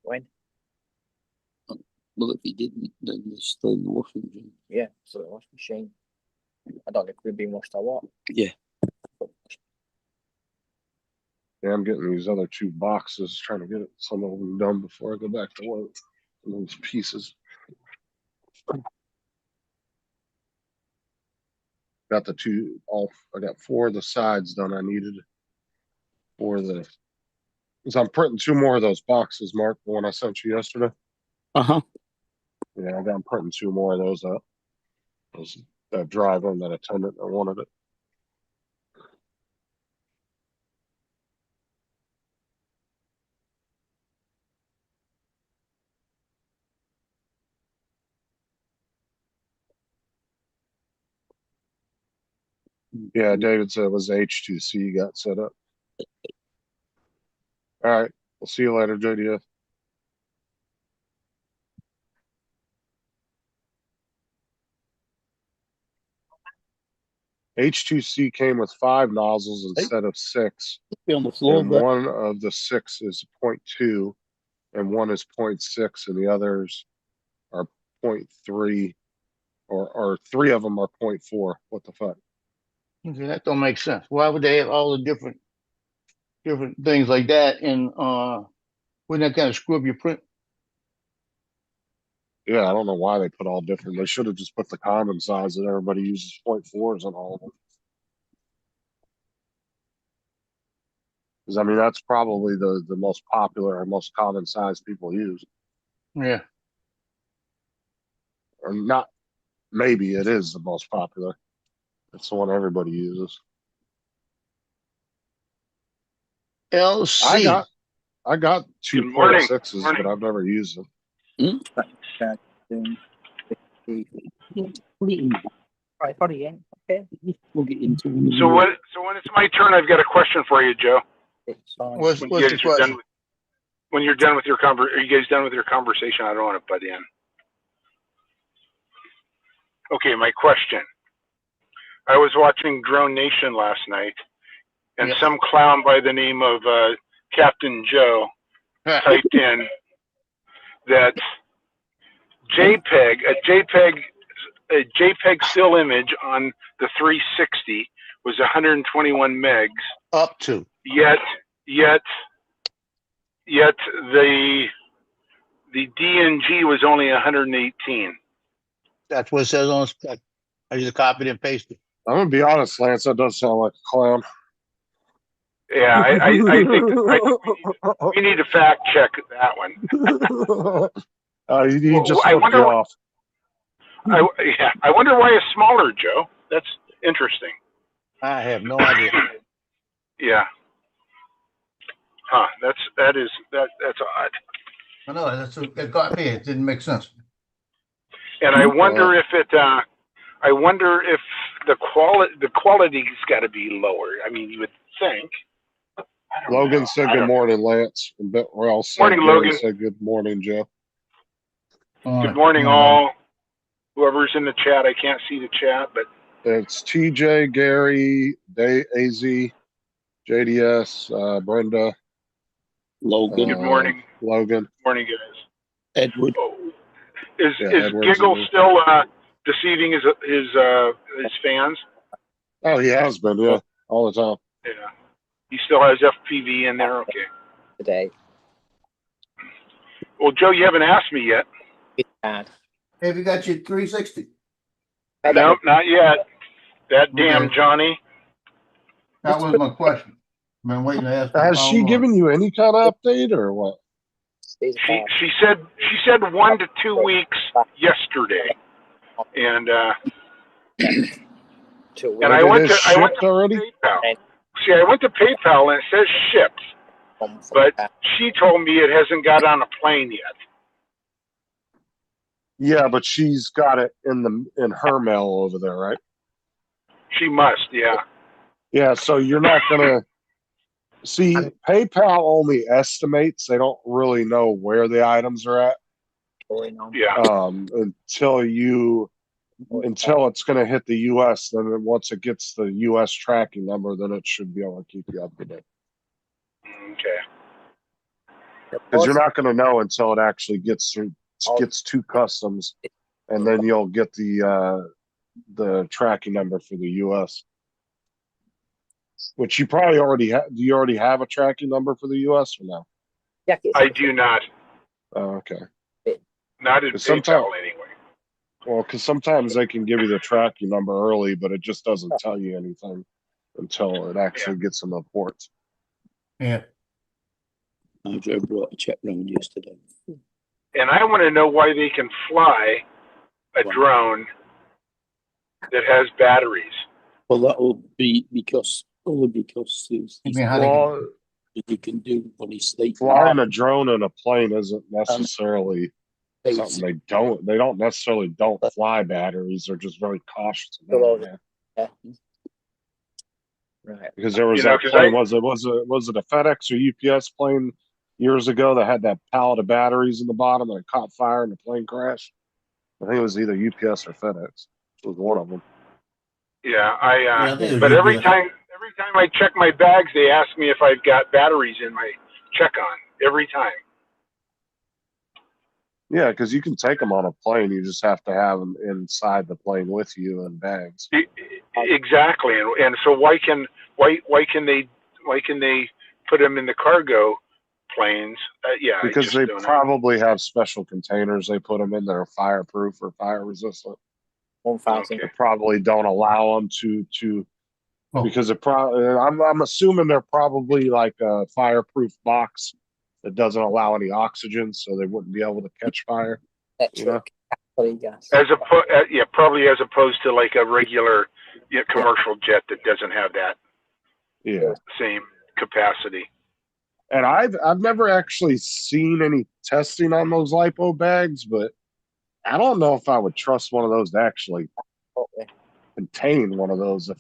When? Well, if you didn't, then they're still in the washing machine. Yeah, so the washing machine. I don't know if we've been washed or what. Yeah. Yeah, I'm getting these other two boxes, trying to get some of them done before I go back to work. Those pieces. Got I got four of the sides done I needed for the Cause I'm printing 2 more of those boxes, Mark, the one I sent you yesterday. Uh-huh. Yeah, I'm printing 2 more of those up. Those, that driver and that attendant that wanted it. Yeah, David said it was H2C got set up. All right, we'll see you later, JDF. H2C came with 5 nozzles instead of 6, Be on the floor, and but one of the 6 is 0.2, and one is 0.6, and the others are 0.3, or 3 of them are 0.4. What the fuck? Okay, that don't make sense. Why would they have all the different things like that? And wouldn't that kind of screw up your print? Yeah, I don't know why they put all different. They should have just put the common size that everybody uses 0.4s on all of them. Because I mean, that's probably the most popular and most common size people use. Yeah. Or not, maybe it is the most popular. It's the one everybody uses. LC. I got Good morning. 2.6s, but I've never used them. Right, probably, yeah. Okay. we'll get into it. So when it's my turn, I've got a question for you, Joe. It's fine. What's When the you guys are done question? with, when you're done with your are you guys done with your conversation? I don't want to butt in. Okay, my question. I was watching Drone Nation last night, and Yeah. some clown by the name of Captain Joe typed in that a JPEG still image on the 360 was 121 megs. Up to. Yet the DNG was only 118. That's what it says on the spec. I just copied and pasted. I'm gonna be honest, Lance. That does sound like a clown. Yeah, I think we need to fact check that one. He just I flipped wonder you what- off. I wonder why it's smaller, Joe. That's interesting. I have no idea. Yeah. Huh. That's odd. I know that got me. It didn't make sense. And I wonder if I wonder if the quality's got to be lower. I mean, you would think. I don't Logan know. said I good don't- morning, Lance. And Ralph Morning, Logan. said good morning, Joe. Good morning, all. Whoever's in the chat, I can't see the chat, but It's TJ, Gary, AZ, JDS, Brenda, Logan, good morning, Logan. morning, guys. Edward. Oh, is Edward's Giggle in there. still deceiving his fans? Oh, he has been, yeah, all the time. Yeah, he still has FPV in there. Okay. Today. Well, Joe, you haven't asked me yet. It's bad. Have you got your 360? Nope, not yet. That damn Okay. Johnny. That was my question. I've been waiting to ask. Has she given you any kind of update or what? It's bad. She said 1 to 2 weeks yesterday, and Till and I It went is to shipped already? PayPal. See, I went to PayPal and it says shipped, but she told me it hasn't got on a plane yet. Yeah, but she's got it in her mail over there, right? She must, yeah. Yeah, so you're not gonna see PayPal only estimates. They don't really know where the items are at Yeah. until it's gonna hit the US. Then once it gets the US tracking number, then it should be able to keep you up to date. Okay. Because you're not gonna know until it actually gets to customs, and then you'll get the tracking number for the US. Which you probably already have. Do you already have a tracking number for the US or no? Yeah, I do not. Oh, okay. Not in But sometime- PayPal anyway. Well, because sometimes they can give you the tracking number early, but it just doesn't tell you anything until it actually gets in the ports. Yeah. I brought a check round yesterday. And I want to know why they can fly a Wow. drone that has batteries. Well, that'll be only because Well, you can do on his state. flying a drone in a plane isn't necessarily something they don't necessarily don't fly batteries. They're just very cautious about it, Yeah. Right. because there was You know, that 'cause plane, was it a FedEx or UPS plane years ago that had that pallet of batteries in the bottom and it caught fire and the plane crashed? I think it was either UPS or FedEx. It was one of them. Yeah, I think it was but every UPS. time I check my bags, they ask me if I've got batteries in my check-on. Every time. Yeah, because you can take them on a plane. You just have to have them inside the plane with you in bags. Exactly, and so why can they put them in the cargo planes? Yeah, I Because just they don't know. probably have special containers they put them in that are fireproof or fire resistant. 1,000. They probably don't allow them to Oh. because I'm assuming they're probably like a fireproof box that doesn't allow any oxygen, so they wouldn't be able to catch fire. Electric. Actually, gas. Probably as opposed to like a regular commercial jet that doesn't have that Yeah. same capacity. And I've never actually seen any testing on those lipo bags, but I don't know if I would trust one of those to actually Okay. contain one of those.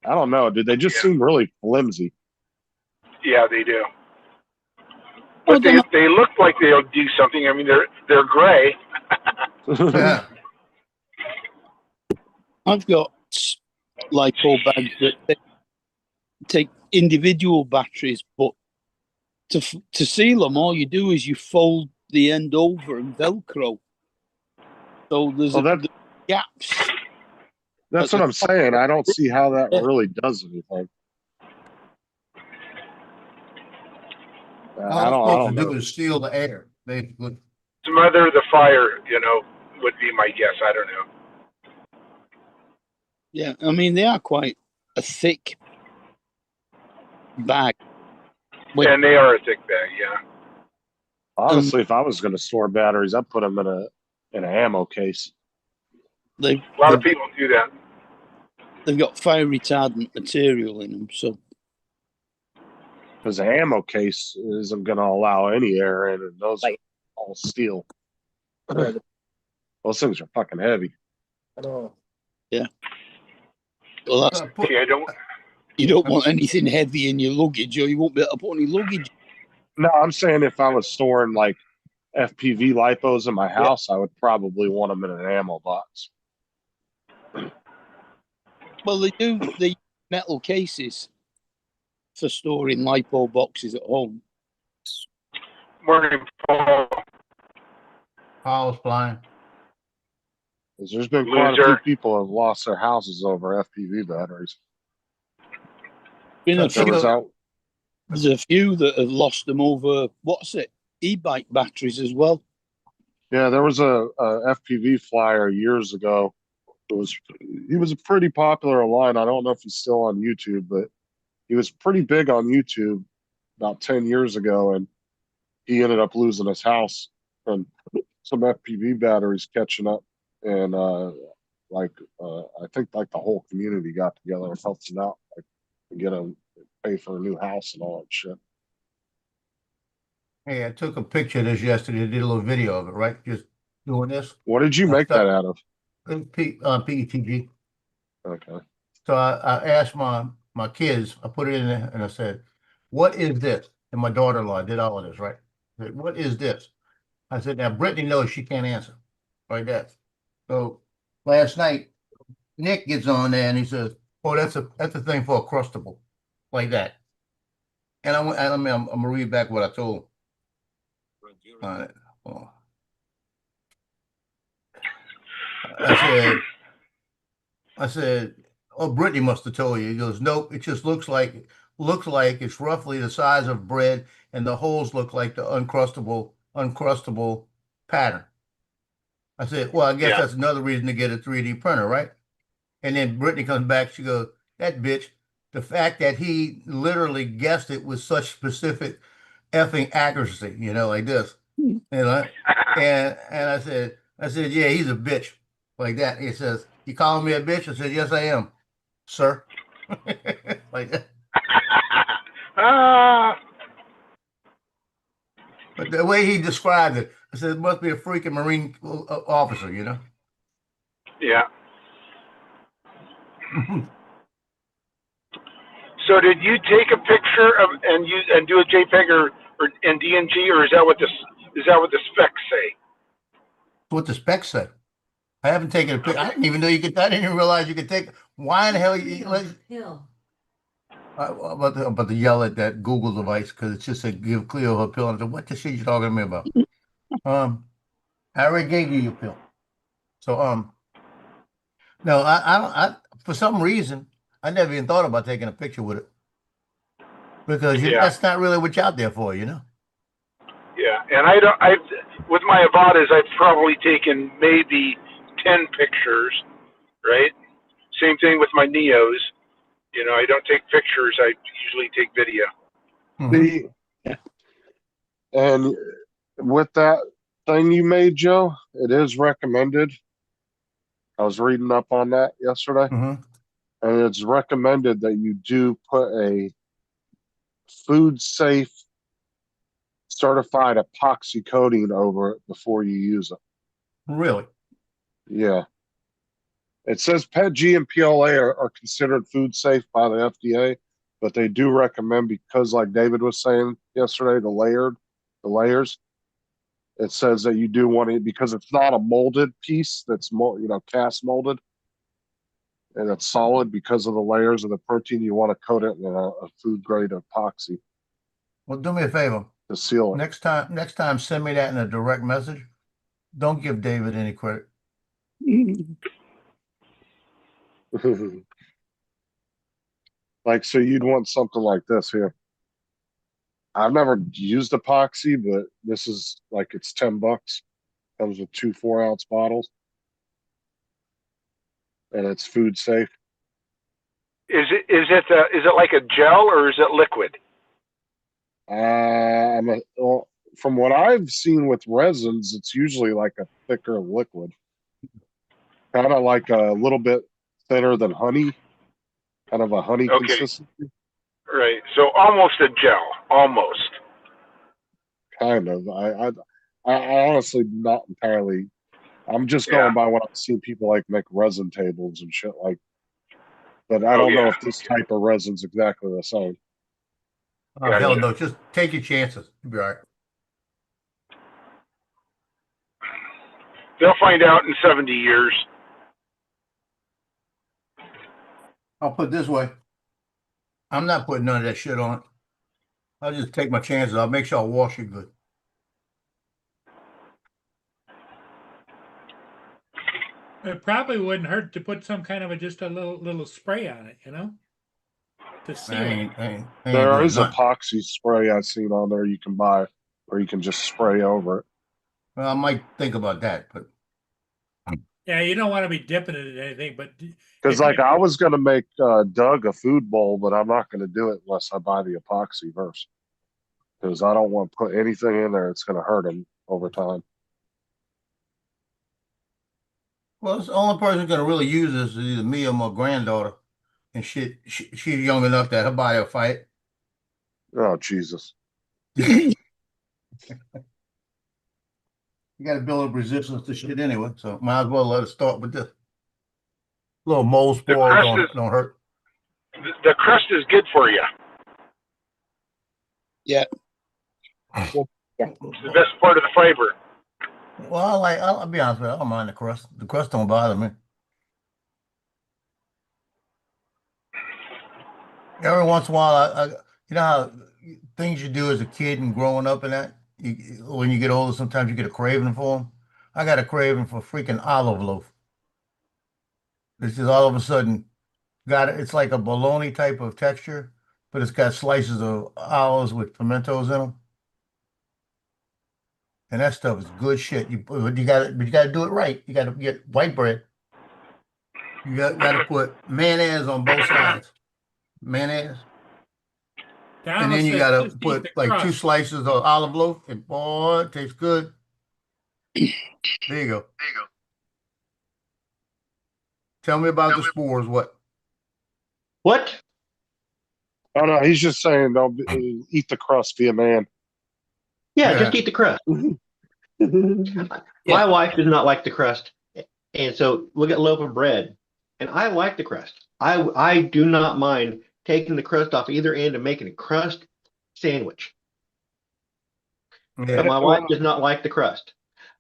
I don't know, dude. They just seem really flimsy. Yeah, they do. But they look like they'll do something. I mean, they're gray. Yeah. I've got lipo bags that take individual batteries, but to seal them, all you do is you fold the end over and Velcro. So there's Well, gaps. That's what I'm saying. I don't see how that really does anything. I don't know. is steal the air, basically. Smother the fire, would be my guess. I don't know. Yeah, I mean they are quite a thick bag. And they are a thick bag, yeah. Honestly, if I was going to store batteries, I'd put them in an ammo case. A lot of people do that. They've got fire retardant material in them, so Because an ammo case isn't going to allow any air in, and those are all steel. Those things are fucking heavy. I know. yeah. Well, that's See, you don't want anything heavy in your luggage, or you won't be able to put any luggage. No, I'm saying if I was storing like FPV lipos in my house, I would probably want them in an ammo box. Well, they do the metal cases for storing lipo boxes at home. morning, Paul. Paul's flying. 'Cause there's been quite a few Loser. people who have lost their houses over FPV batteries. Been a So- few, Turns there's a few that have lost them over e-bike batteries as well. Yeah, there was a FPV flyer years ago. He was pretty popular online. I don't know if he's still on YouTube, but he was pretty big on YouTube about 10 years ago, and he ended up losing his house from some FPV batteries catching up. And I think like the whole community got together and helped him out, like to get him pay for a new house and all that shit. Hey, I took a picture of this yesterday, did a little video of it, right? Just doing this. What did you make that out of? PETG. Okay. So I asked my kids, I put it in there and I said, what is this? And my daughter-in-law did all of this, right? I said, what is this? I said, now Brittany knows she can't answer. Right there. So last night, Nick gets on there and he says, oh, that's a thing for a crustable. Like that. And I'm gonna read back what I told him. On it. Oh. I said, oh, Brittany must have told you. He goes, nope, it just looks like it's roughly the size of bread and the holes look like the uncrustable pattern. I said, well, I guess that's another reason to get a 3D printer, right? And then Brittany comes back, she goes, that bitch, the fact that he literally guessed it with such specific effing accuracy, you know, like this, you know. And I said, yeah, he's a bitch, like that. He says, you calling me a bitch? I said, yes, I am, sir. Like that. Ah, But the way he described it, I said, it must be a freaking Marine officer, you know. yeah. So did you take a picture of and do a JPEG or in DNG, or is that what the specs say? What the specs say. I haven't taken a picture. I didn't even know you could. I didn't even realize you could take. Why in the hell you? I'm about to yell at that Google device because it's just a give Cleo her pill. And I said, what the shit you talking to me about? I already gave you your pill. So no, I don't. For some reason, I never even thought about taking a picture with it because Yeah. that's not really what you're out there for, you know. Yeah, and with my Avadas, I've probably taken maybe 10 pictures, right? Same thing with my Neos. You know, I don't take pictures. I usually take video. Mhm. And with that thing you made, Joe, it is recommended. I was reading up on that yesterday, Mhm. and it's recommended that you do put a food safe certified epoxy coating over it before you use it. Really? Yeah. It says PETG and PLA are considered food safe by the FDA, but they do recommend, because like David was saying yesterday, the layers, it says that you do want it because it's not a molded piece that's cast molded, and it's solid because of the layers of the protein. You want to coat it in a food grade epoxy Well, do me a favor. to seal it. Next time, send me that in a direct message. Don't give David any credit. Like, so you'd want something like this here. I've never used epoxy, but this is like, it's $10. Comes with 2 4-ounce bottles, and it's food safe. Is it like a gel or is it liquid? Well, from what I've seen with resins, it's usually like a thicker liquid, kind of like a little bit thinner than honey, kind of a honey Okay. consistency. Right. So almost a gel, almost. Kind of. I honestly not entirely. I'm just Yeah. going by what I've seen people like make resin tables and shit like. But I Oh, don't know yeah. if this type of resin's exactly the same. Gotcha. Hell no, just take your chances. You'll be all right. They'll find out in 70 years. I'll put it this way. I'm not putting none of that shit on it. I'll just take my chances. I'll make sure I wash it good. It probably wouldn't hurt to put some kind of just a little spray on it, to seal it. I ain't There doing is nothing. epoxy spray I've seen on there you can buy, or you can just spray over it. Well, I might think about that, but Yeah, you don't want to be dipping it in anything, but Because like I was gonna make Doug a food bowl, but I'm not gonna do it unless I buy the epoxy first. Because I don't want to put anything in there that's gonna hurt him over time. well, it's the only person who's gonna really use this is either me or my granddaughter. And she's young enough that her body will fight. Oh Jesus! You got to build up resistance to shit anyway, so might as well let it start with this. Little mold spore don't hurt. The crust is good for you. Yeah. It's the best part of the fiber. Well, I'll be honest with you, I don't mind the crust. The crust don't bother me. Every once in a while, I you know how things you do as a kid and growing up and that, when you get older, sometimes you get a craving for them. I got a craving for freaking olive loaf. It's just all of a sudden it's like a bologna type of texture, but it's got slices of olives with pimentos in them. And that stuff is good shit. You got to do it right. You got to get white bread. You got to put mayonnaise on both sides. Mayonnaise. And then you gotta put like 2 slices of olive loaf, and boy, it tastes good. There you go. Tell me about the spores. What? What? Oh no, he's just saying don't eat the crust, be a man. Yeah, Yeah. just eat the crust. My wife does not like the crust, and so look at loaf of bread. And I like the crust. I do not mind taking the crust off either end and making a crust sandwich. Yeah. But my wife does not like the crust.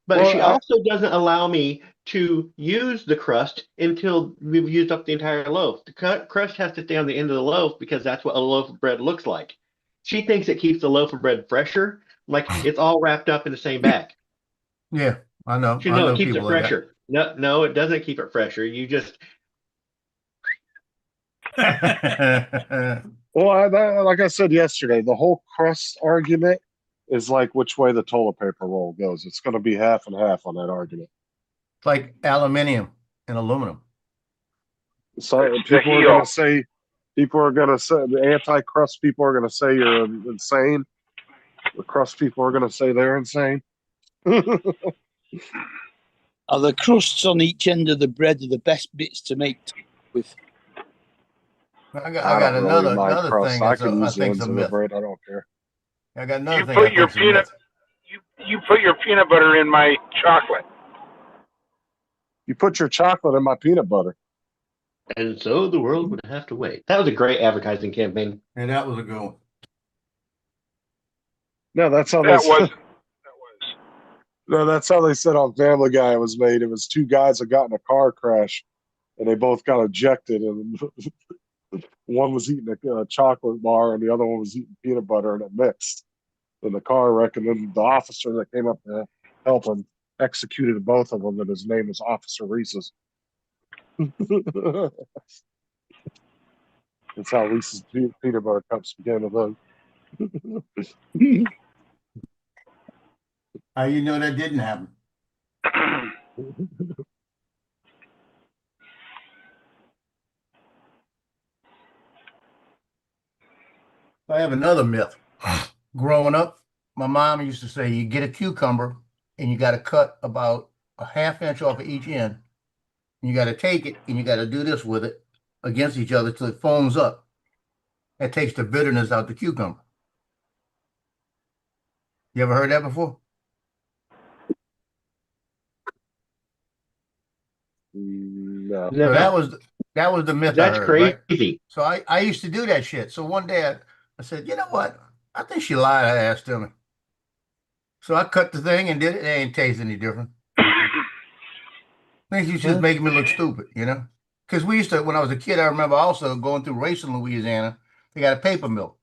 But Well, she also doesn't allow me to use the crust until we've used up the entire loaf. The crust has to stay on the end of the loaf because that's what a loaf of bread looks like. She thinks it keeps the loaf of bread fresher, like it's all wrapped up in the same bag. Yeah, I know. She I know know it keeps it people like fresher. No, it doesn't keep it fresher. You just that. Well, like I said yesterday, the whole crust argument is like which way the toilet paper roll goes. It's going to be half and half on that argument. Like aluminum and aluminum. So It's the people are heel. going to say, the anti-crust people are going to say you're insane. The crust people are going to say they're insane. Are the crusts on each end of the bread the best bits to make with? I got don't really another mind crust. thing. I That's can I use the think ends it's a of the myth. bread. I don't care. I got another You thing. put I your think's a myth. You put your peanut butter in my chocolate. You put your chocolate in my peanut butter. and so the world would have to wait. That was a great advertising campaign. And that was a good one. No, that's how That they was. said. No, that's how they said on Family Guy it was made. It was 2 guys that got in a car crash, and they both got ejected, and one was eating a chocolate bar, and the other one was eating peanut butter, and it mixed in the car wreck. And then the officer that came up to help him executed both of them, and his name was Officer Reese's. That's how Reese's peanut butter cups began to look. How you know that didn't happen? I have another myth. Growing up, my mom used to say you get a cucumber and you got to cut about a ½ inch off of each end. And you got to take it and you got to do this with it against each other till it foams up. That takes the bitterness out the cucumber. You ever heard that before? No. So that was the myth I That's heard, right? crazy. So I used to do that shit. So one day I said, you know what? I think she lied her ass to me. So I cut the thing and did it. It ain't taste any different. I think she's just making me look stupid, you know? Because we used to, when I was a kid, I remember also going through Racine, Louisiana, they got a paper mill.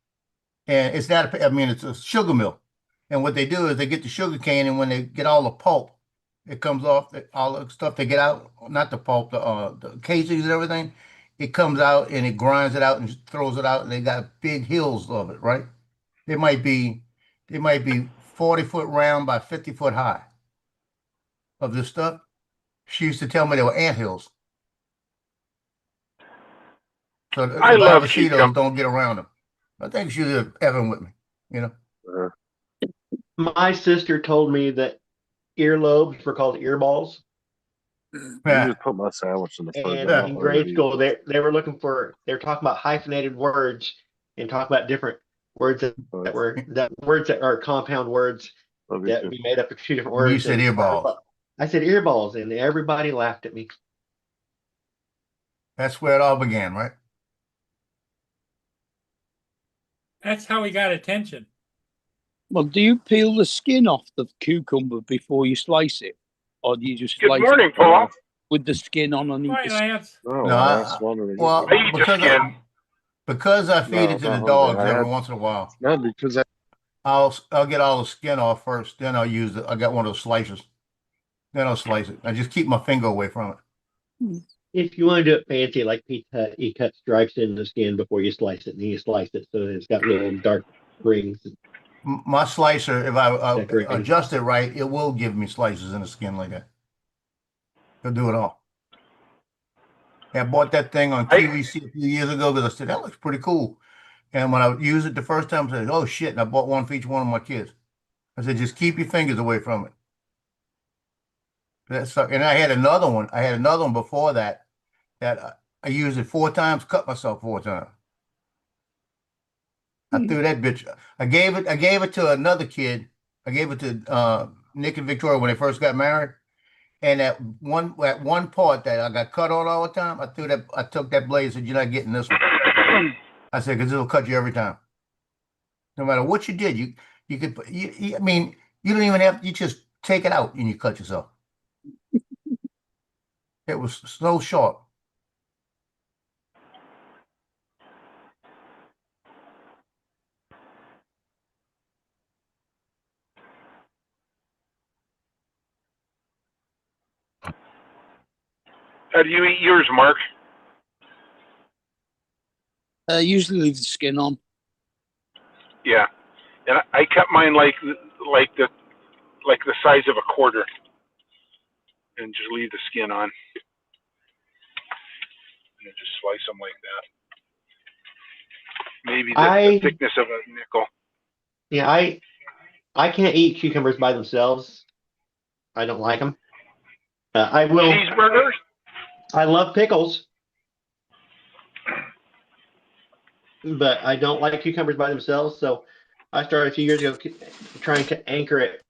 And it's not, it's a sugar mill. And what they do is they get the sugar cane, and when they get all the pulp, it comes off, all the stuff they get out, not the pulp, the casings and everything, it comes out and it grinds it out and throws it out, and they got big hills of it, right? They might be 40-foot round by 50-foot high of this stuff. She used to tell me they were anthills. So if I I love ever see those, cucumber. don't get around them. I think she was effing with me, you know? My sister told me that earlobes were called earballs. You Yeah. just put my sandwich in the fridge. And I don't in really grade eat school, they were talking about hyphenated words and talking about different words it. words that are compound words Love you that too. be made up of 2 different You words. said and earballs. I said earballs, and everybody laughed at me. That's where it all began, right? That's how he got attention. Well, do you peel the skin off the cucumber before you slice it, or do you just Good slice morning, it Paul. with the skin underneath? Right, Lance? No, No, I asked one of the- Well, I eat the skin. because I feed No, it to not the hungry. dogs I every had- once in a while. No, because I'll get all the skin off first, then I'll use it. I got one of those slicers. Then I'll slice it. I just keep my finger away from it. If you want to do it fancy, like pizza, you cut stripes in the skin before you slice it, and then you slice it so it's got little dark rings. My slicer, if I Decorating. adjust it right, it will give me slices in the skin like that. It'll do it all. Yeah, I bought that thing on QVC a few years ago because I said, that looks pretty cool. And when I used it the first time, I said, oh shit, and I bought one for each one of my kids. I said, just keep your fingers away from it. And I had another one. I had another one before that I used it 4 times, cut myself 4 times. I threw that bitch. I gave it to another kid. I gave it to Nick and Victoria when they first got married. And at one part that I got cut on all the time, I took that blade and said, you're not getting this one. I said, because it'll cut you every time. No matter what you did, you could I mean, you don't even have, you just take it out and you cut yourself. It was so sharp. How do you eat yours, Mark? Usually leave the skin on. Yeah, and I cut mine like the size of a quarter, and just leave the skin on, and just slice them like that. Maybe the thickness of a nickel. Yeah, I can't eat cucumbers by themselves. I don't like them. I will. Cheeseburgers? I love pickles, but I don't like cucumbers by themselves. So I started a few years ago trying to anchor it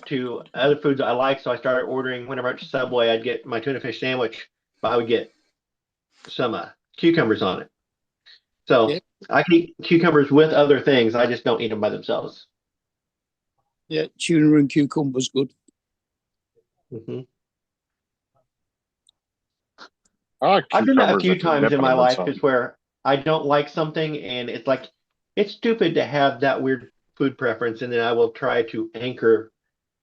to other foods I like. So I started ordering whenever I went to Subway, I'd get my tuna fish sandwich, but I would get some cucumbers on it. So Yeah. I can eat cucumbers with other things. I just don't eat them by themselves. Yeah, tuna and cucumber's good. Mm-hmm. I like I've done that a cucumbers few if you're times in dipping my them life, something. just where I don't like something and it's like, it's stupid to have that weird food preference, and then I will try to anchor.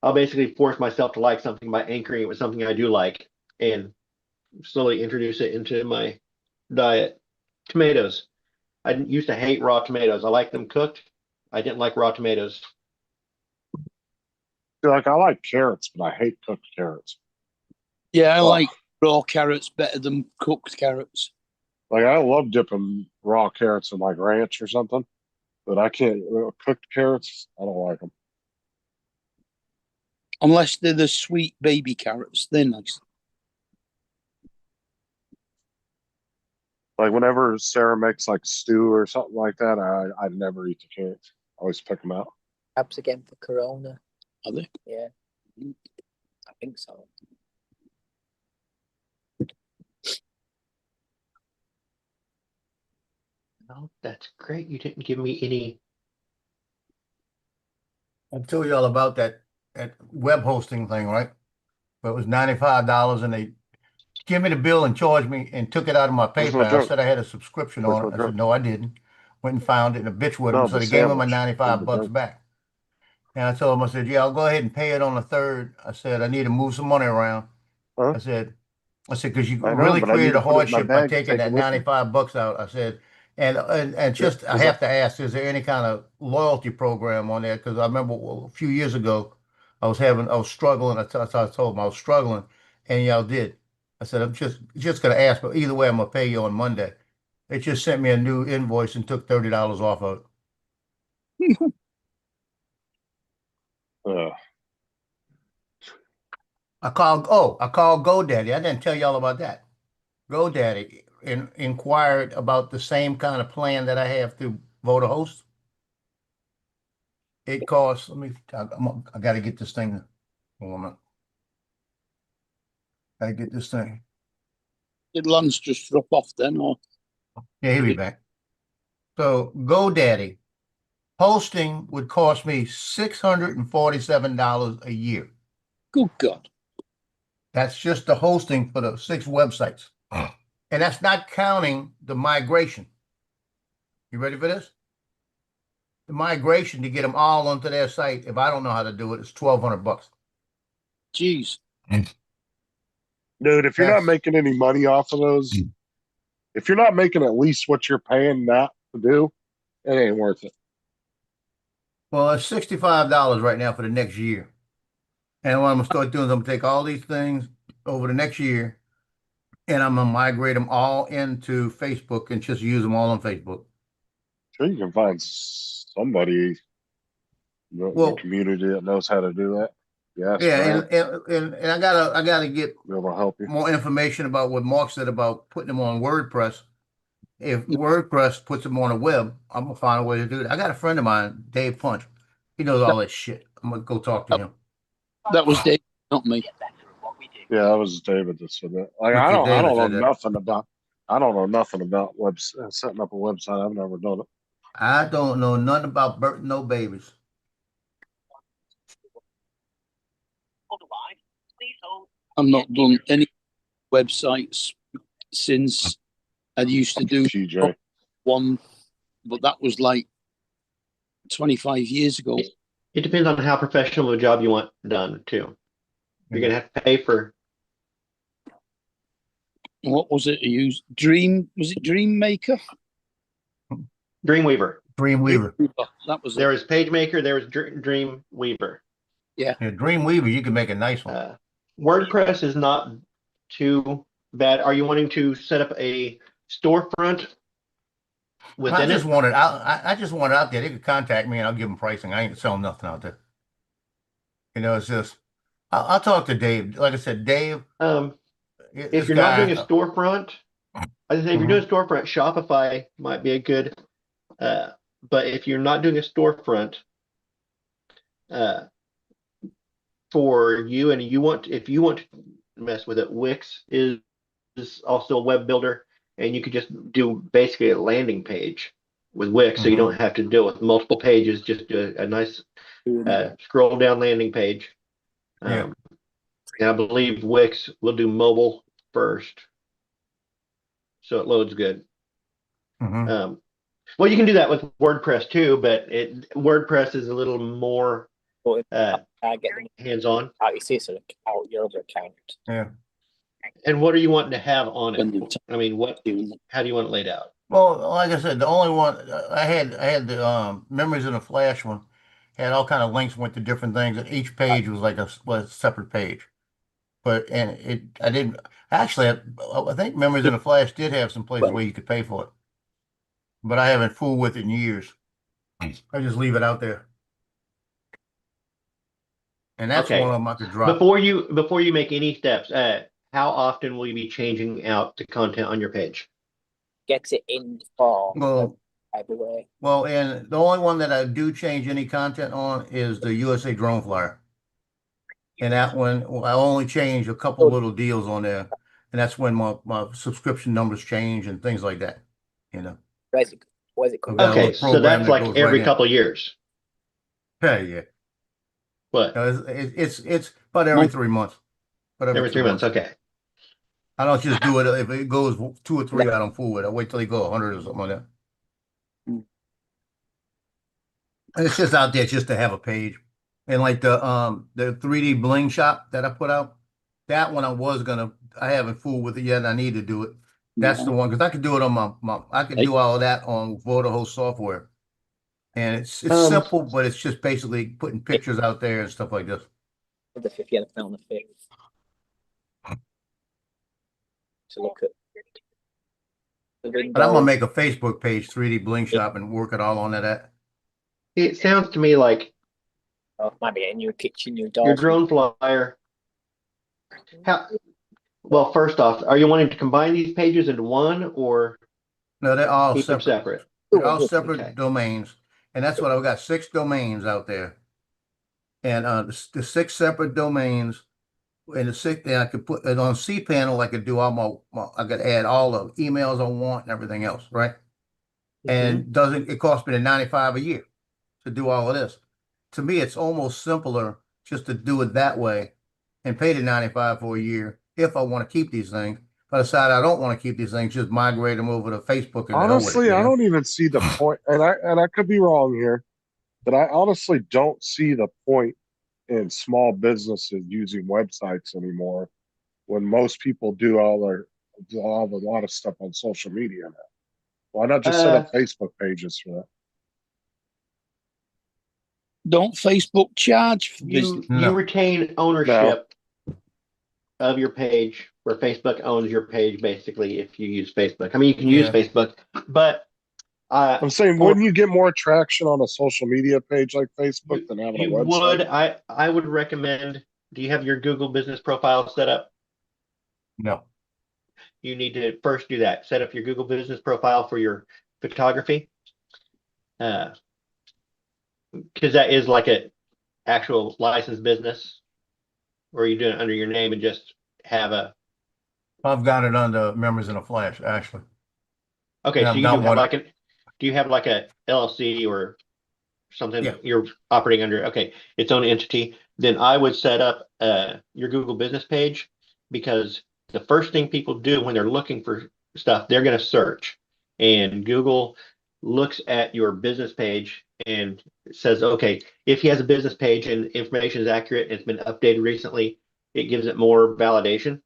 I'll basically force myself to like something by anchoring it with something I do like and slowly introduce it into my diet. Tomatoes. I used to hate raw tomatoes. I like them cooked. I didn't like raw tomatoes. Like, I like carrots, but I hate cooked carrots. Yeah, I Oh. like raw carrots better than cooked carrots. Like, I love dipping raw carrots in like ranch or something, but I can't cooked carrots. I don't like them. Unless they're the sweet baby carrots. They're nice. Like, whenever Sarah makes like stew or something like that, I'd never eat the carrots. I always pick them out. Perhaps again for Corona. Are they? Yeah. I think so. Oh, that's great. You didn't give me any. I told you all about that web hosting thing, right? But it was $95 and they give me the bill and charged me and took it out of my That's no PayPal. I joke. said I had a subscription That's on no it. I joke. said, no, I didn't. Went and found it and a bitch with No, them. So the they gave me my sandwich. $95 back. And I told them, I said, yeah, I'll go ahead and pay it on the 3rd. I said, I need to move some money around. Huh? I said, because you I know, really but I need created to a put it in my hardship by bag to taking take it that with me. $95 out. I said, and just I Is have to ask, is there any kind of loyalty program on there? Because I remember a few years ago, I was struggling. I told them I was struggling, and y'all did. I said, I'm just gonna ask, but either way, I'm gonna pay you on Monday. They just sent me a new invoice and took $30 off of it. I called GoDaddy. I didn't tell y'all about that. GoDaddy inquired about the same kind of plan that I have through VodaHost. It costs, I got to get this thing. Hold on. Got to get this thing. Did Lance just drop off then? Or Yeah, he'll be back. So GoDaddy hosting would cost me $647 a year. good God. That's just the hosting for the 6 websites. And that's not counting the migration. You ready for this? The migration to get them all onto their site, if I don't know how to do it, it's $1,200. Jeez. Dude, if you're not That's- making any money off of those, if you're not making at least what you're paying that to do, it ain't worth it. Well, it's $65 right now for the next year. And what I'm gonna start doing is I'm gonna take all these things over the next year and I'm gonna migrate them all into Facebook and just use them all on Facebook. sure you can find somebody in the Well- community that knows how to do that. Yes, Yeah, Brad, and I gotta get be able to help you. more information about what Mark said about putting them on WordPress. If WordPress puts them on a web, I'm gonna find a way to do that. I got a friend of mine, Dave Punch. He knows all that shit. I'm gonna go talk to him. That was Dave, not me. Yeah, that was David that said that. Like, Okay, I David don't know said that. nothing about. I don't know nothing about setting up a website. I've never done it. I don't know nothing about birthing no babies. I've not done any websites since I used to do TJ. one, but that was like 25 years ago. It depends on how professional of a job you want done too. You're gonna have to pay for. What was it? I used was it Dreammaker? Dreamweaver. Dreamweaver. That was There it. was PageMaker. There was Dreamweaver. Yeah, Dreamweaver, you can make a nice one. WordPress is not too bad. Are you wanting to set up a storefront I within just it? want it out. I just want it out there. They could contact me and I'll give them pricing. I ain't selling nothing out there. You know, it's just I'll talk to Dave. Like I said, Dave. If you're not doing a storefront, I say if you're doing a storefront, Shopify might be a good. But if you're not doing a storefront, for you and if you want to mess with it, Wix is also a web builder, and you could just do basically a landing page with Wix, so you don't have to deal with multiple pages. Just do a nice scroll down landing page. Yeah. And I believe Wix will do mobile first, so it loads good. Well, you can do that with WordPress too, but WordPress is a little more I get them hands-on. out. You see, so out your other account. Yeah. And what are you wanting to have on When it? I mean, how do you want it laid out? Well, like I said, the only one I had the Memories in a Flash one had all kind of links went to different things, and each page was like a separate page. But I didn't actually. I think Memories in a Flash did have some places where you could pay for it, but I haven't fooled with it in years. I just leave it out there, and that's Okay. one of them I could drop. Before you make any steps, how often will you be changing out the content on your page? Get it in for Well, everywhere. Well, and the only one that I do change any content on is the USA Drone Flyer. And that one, I only change a couple little deals on there. And that's when my subscription numbers change and things like that, you know. Where's it I've coming? got a Okay, little so program that's that like goes every right in. couple of years. Yeah, yeah. What? No, it's about every 3 months. About Every 3 months. Okay. I don't just do it if it goes 2 or 3. I don't fool with it. I wait till they go 100 or something like that. And it's just out there just to have a page. And like the 3D bling shop that I put out, that one I haven't fooled with it yet. And I need to do it. That's the one because I could do it on I could do all of that on VodaHost software. And it's simple, but it's just basically putting pictures out there and stuff like this. The 50th on the 5th. To look at the window. But I'm gonna make a Facebook page, 3D bling shop, and work it all on that. It sounds to me like Might be a new kitchen, new door. your drone flyer. Well, first off, are you wanting to combine these pages into one or No, they're all keep them separate. separate? They're all separate Okay. domains, and that's what I've got 6 domains out there, and the 6 separate domains, and the 6. And I could put it on cPanel. I could do all I could add all the emails I want and everything else, right? And it cost me the $95 a year to do all of this. To me, it's almost simpler just to do it that way and pay the $95 for a year if I want to keep these things. If I decide I don't want to keep these things, just migrate them over to Facebook. And Honestly, I don't even see the point, and I could be wrong here, but I honestly don't see the point in small businesses using websites anymore when most people do a lot of stuff on social media now. Why not just set up Facebook pages for that? Don't Facebook charge for business? You retain ownership of your page, where Facebook owns your page basically if you use Facebook. I mean, you can use Facebook, but I'm saying, wouldn't you get more traction on a social media page like Facebook than having a You website? would. I would recommend. Do you have your Google business profile set up? No. You need to first do that. Set up your Google business profile for your photography. Because that is like a actual licensed business, or you do it under your name and just have a. I've got it under Memories in a Flash, actually. Okay, Yeah, so I've you got do have one. like a. Do you have like a LLC or something Yeah. you're operating under? Okay, its own entity. Then I would set up your Google business page, because the first thing people do when they're looking for stuff, they're going to search, and Google looks at your business page and says, okay, if he has a business page and information is accurate, it's been updated recently, it gives it more validation,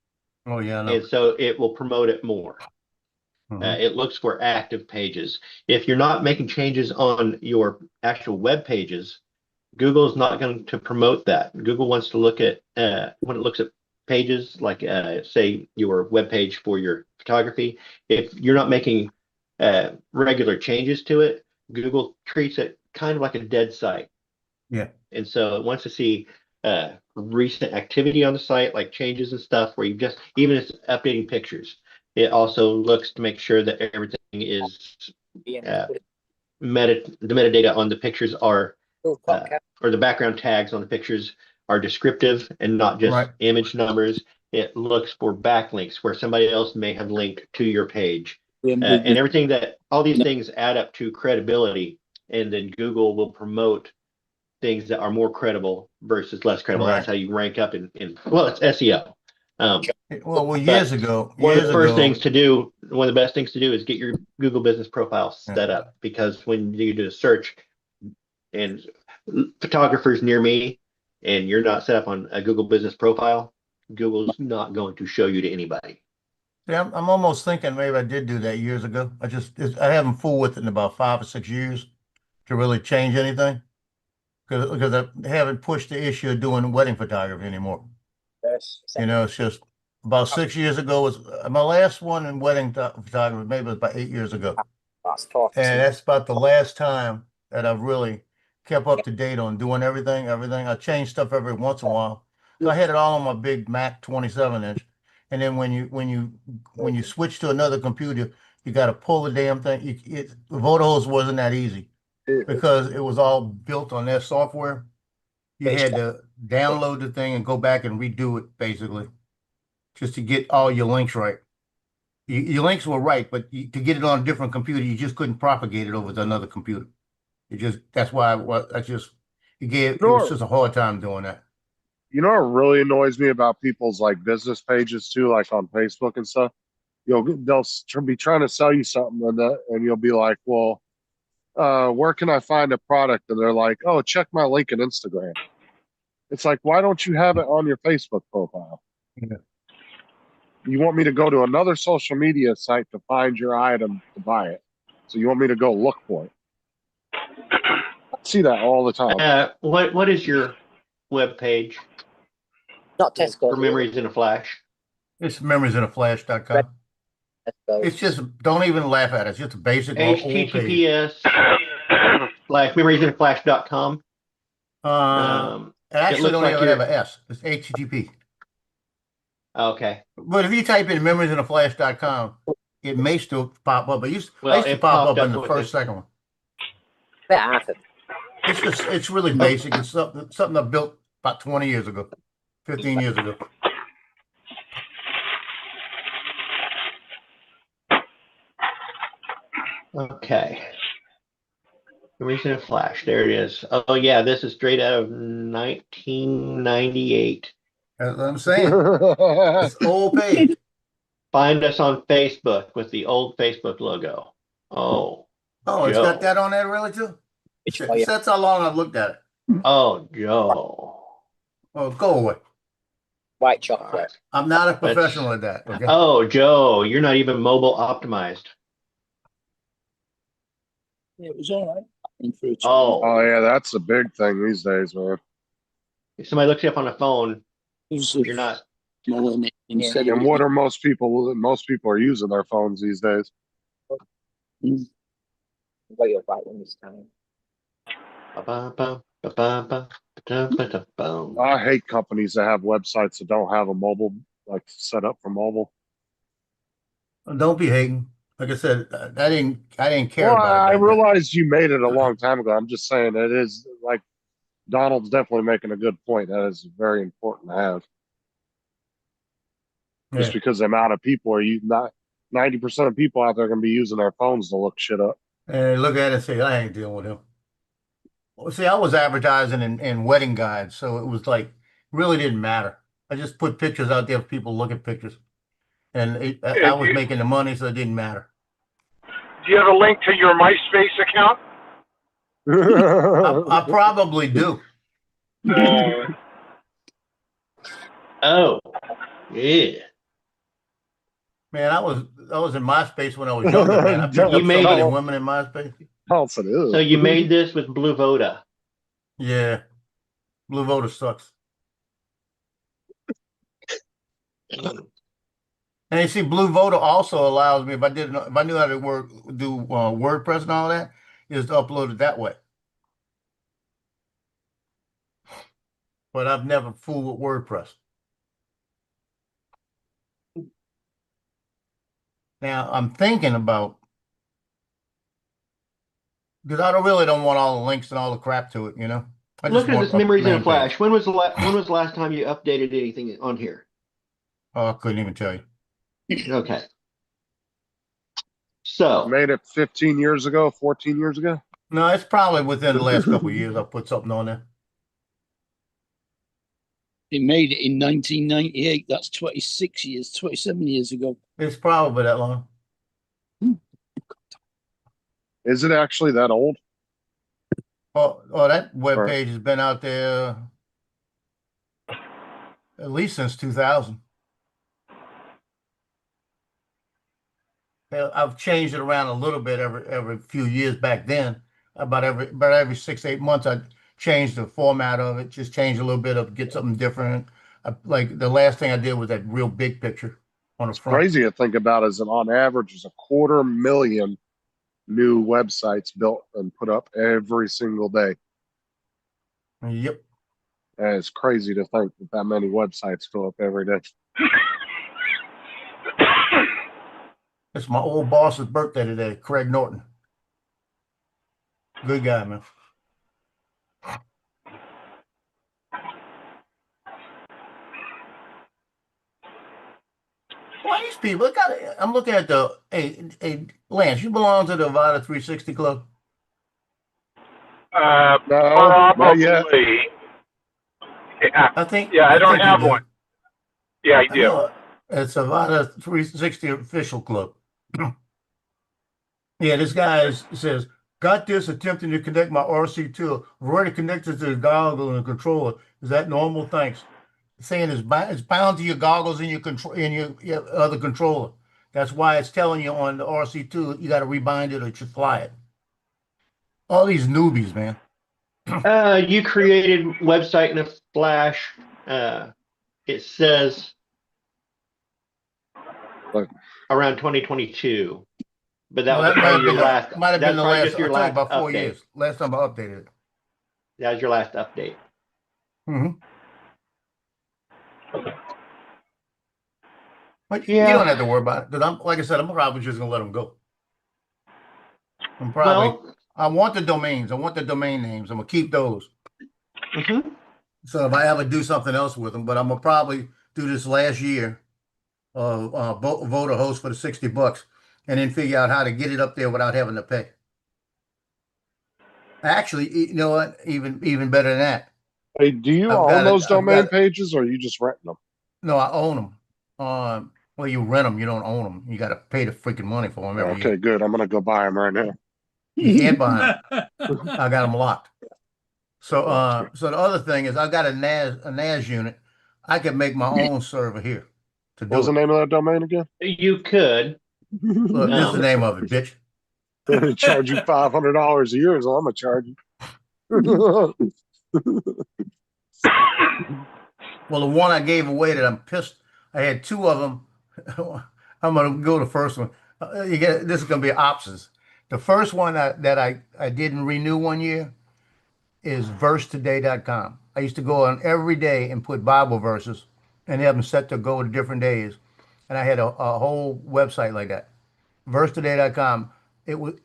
Oh, yeah, I know. and so it will promote it more. Mhm. It looks for active pages. If you're not making changes on your actual web pages, Google's not going to promote that. Google wants to look at when it looks at pages like say your web page for your photography. If you're not making regular changes to it, Google treats it kind of like a dead site. Yeah. And so it wants to see recent activity on the site, like changes and stuff, where you just, even if it's updating pictures, it also looks to make sure that everything is Being the metadata on the pictures are or the background tags on the pictures are descriptive and not just Right. image numbers. It looks for backlinks where somebody else may have linked to your page. And everything that all these things add up to credibility, and then Google will promote things that are more credible versus less credible. Right. That's how you rank up in well, it's SEO. Well, years ago, One of the first ago, things to do, one of the best things to do is get your Google business profile set up, because when you do a search and photographers near me and you're not set up on a Google business profile, Google's not going to show you to anybody. yeah, I'm almost thinking maybe I did do that years ago. I haven't fooled with it in about 5 or 6 years to really change anything, because I haven't pushed the issue of doing wedding photography anymore. You know, it's just about 6 years ago was my last one in wedding photography. Maybe it was about 8 years ago, and that's about the last time that I've really kept up to date on doing everything. I change stuff every once in a while. So I had it all on my big Mac 27-inch, and then when you switch to another computer, you got to pull the damn thing. Photos wasn't that easy because it was all built on their software. You had to download the thing and go back and redo it, basically, just to get all your links right. Your links were right, but to get it on a different computer, you just couldn't propagate it over to another computer. That's why it was just a hard time doing that. You know what really annoys me about people's like business pages too, like on Facebook and stuff? They'll be trying to sell you something, and you'll be like, well, where can I find a product? And they're like, oh, check my link in Instagram. It's like, why don't you have it on your Facebook profile? Yeah. You want me to go to another social media site to find your item to buy it. So you want me to go look for it. I see that all the time. What is your web page? Not Tesco. For Memories in a Flash. It's memoriesinaflash.com. It's just, don't even laugh at it. It's just a basic old page. HTTPS/memoriesinaflash.com. It actually don't like even have an S. It's HTTP. Okay. But if you type in memoriesinaflash.com, it may still pop up. I used to it pop popped up in up the with second one. Better. It's really basic. It's something I built about 20 years ago, 15 years ago. Okay. Memories in a Flash. There it is. Oh yeah, this is straight out of 1998. That's what I'm saying. It's old page. Find us on Facebook with the old Facebook logo. Oh, it's got that on there really too? That's how long I've looked at it. Oh, Joe. Oh, go away. White chocolate. I'm not a professional at that. Okay. Oh, Joe, you're not even mobile optimized. It was all right. Oh yeah, that's a big thing these days, man. If somebody looks you up on a phone, you're not. And what are most people are using their phones these days? Way up right one this time. Ba-ba-ba, ba-ba-ba, ba-da-ba-da-bum. I hate companies that have websites that don't have a mobile, like set up for mobile. Don't be hating. Like I said, I didn't care Well, about it I back then. realized you made it a long time ago. I'm just saying it is like Donald's definitely making a good point. That is very important to have. Just Yeah. because the amount of people are you not 90% of people out there going to be using their phones to look shit up. And look at it and say, I ain't dealing with him. Well, see, I was advertising in wedding guides, so it was like really didn't matter. I just put pictures out there for people to look at pictures, and I was making the money, so it didn't matter. Do you have a link to your MySpace account? I probably do. Oh, yeah. Man, I was in MySpace when I was younger, man. I picked up so You made many it. women in MySpace. Else it is. So you made this with Blue Voda. Yeah, Blue Voter sucks. And you see, Blue Voter also allows me, if I knew how to do WordPress and all that, is to upload it that way. But I've never fooled with WordPress. Now I'm thinking about, because I really don't want all the links and all the crap to it, you know. I just Look at want this memories in a main flash. page. When was the last time you updated anything on here? Oh, I couldn't even tell you. Okay. So Made it 15 years ago, 14 years ago. No, it's probably within the last couple of years I put something on there. He made it in 1998. That's 26 years, 27 years ago. It's probably that long. Is it actually that old? Oh, that web page has been out there at least since 2000. I've changed it around a little bit every few years back then. About every 6-8 months, I changed the format of it, just change a little bit of get something different. Like the last thing I did was that real big picture on the front. Crazy to think about is that on average, there's 250,000 new websites built and put up every single day. Yep. And it's crazy to think that many websites go up every day. It's my old boss's birthday today, Craig Norton. Good guy, man. Why these people? I'm looking at hey, Lance, you belong to the Avada 360 Club? No, not yet. Probably. Yeah. I think. Yeah, I don't think you have do. one. Yeah, I do. know it's Avada 360 Official Club. Yeah, this guy says, got this attempting to connect my RC2. I've already connected to the goggle and the controller. Is that normal? Thanks. Saying it's bound to your goggles and your other controller. That's why it's telling you on the RC2 you got to rebind it or it should fly it. All these newbies, man. you created website in a flash. It says Look. around 2022. But that Well, was probably your last. might have been the probably last. just your I told you last about 4 update. years. Last time I updated it. That was your last update. Mm-hmm. But Yeah. you don't have to worry about it. Because like I said, I'm probably just gonna let them go. I'm probably. Well, I want the domains. I want the domain names. I'm gonna keep those. mhm. So if I ever do something else with them, but I'm gonna probably do this last year, voter host for the $60, and then figure out how to get it up there without having to pay. Actually, you know what? Even better than that. Hey, do you I've own got it- those I've domain got it. pages or are you just renting them? No, I own them. Well, you rent them. You don't own them. You got to pay the freaking money for them every Okay, year. good. I'm going to go buy them right now. You can't buy them. I got them locked. So, so the other thing is, I got a NAS unit. I could make my own server here to do What was the it. name of that domain again? You could. Look, this is the name of it, bitch. They charge you $500 a year, so I'm going to charge you. Well, the one I gave away that I'm pissed, I had 2 of them. I'm gonna go to the first one. This is gonna be options. The first one that I didn't renew one year is versetoday.com. I used to go on every day and put Bible verses and have them set to go to different days. And I had a whole website like that. Versetoday.com. It was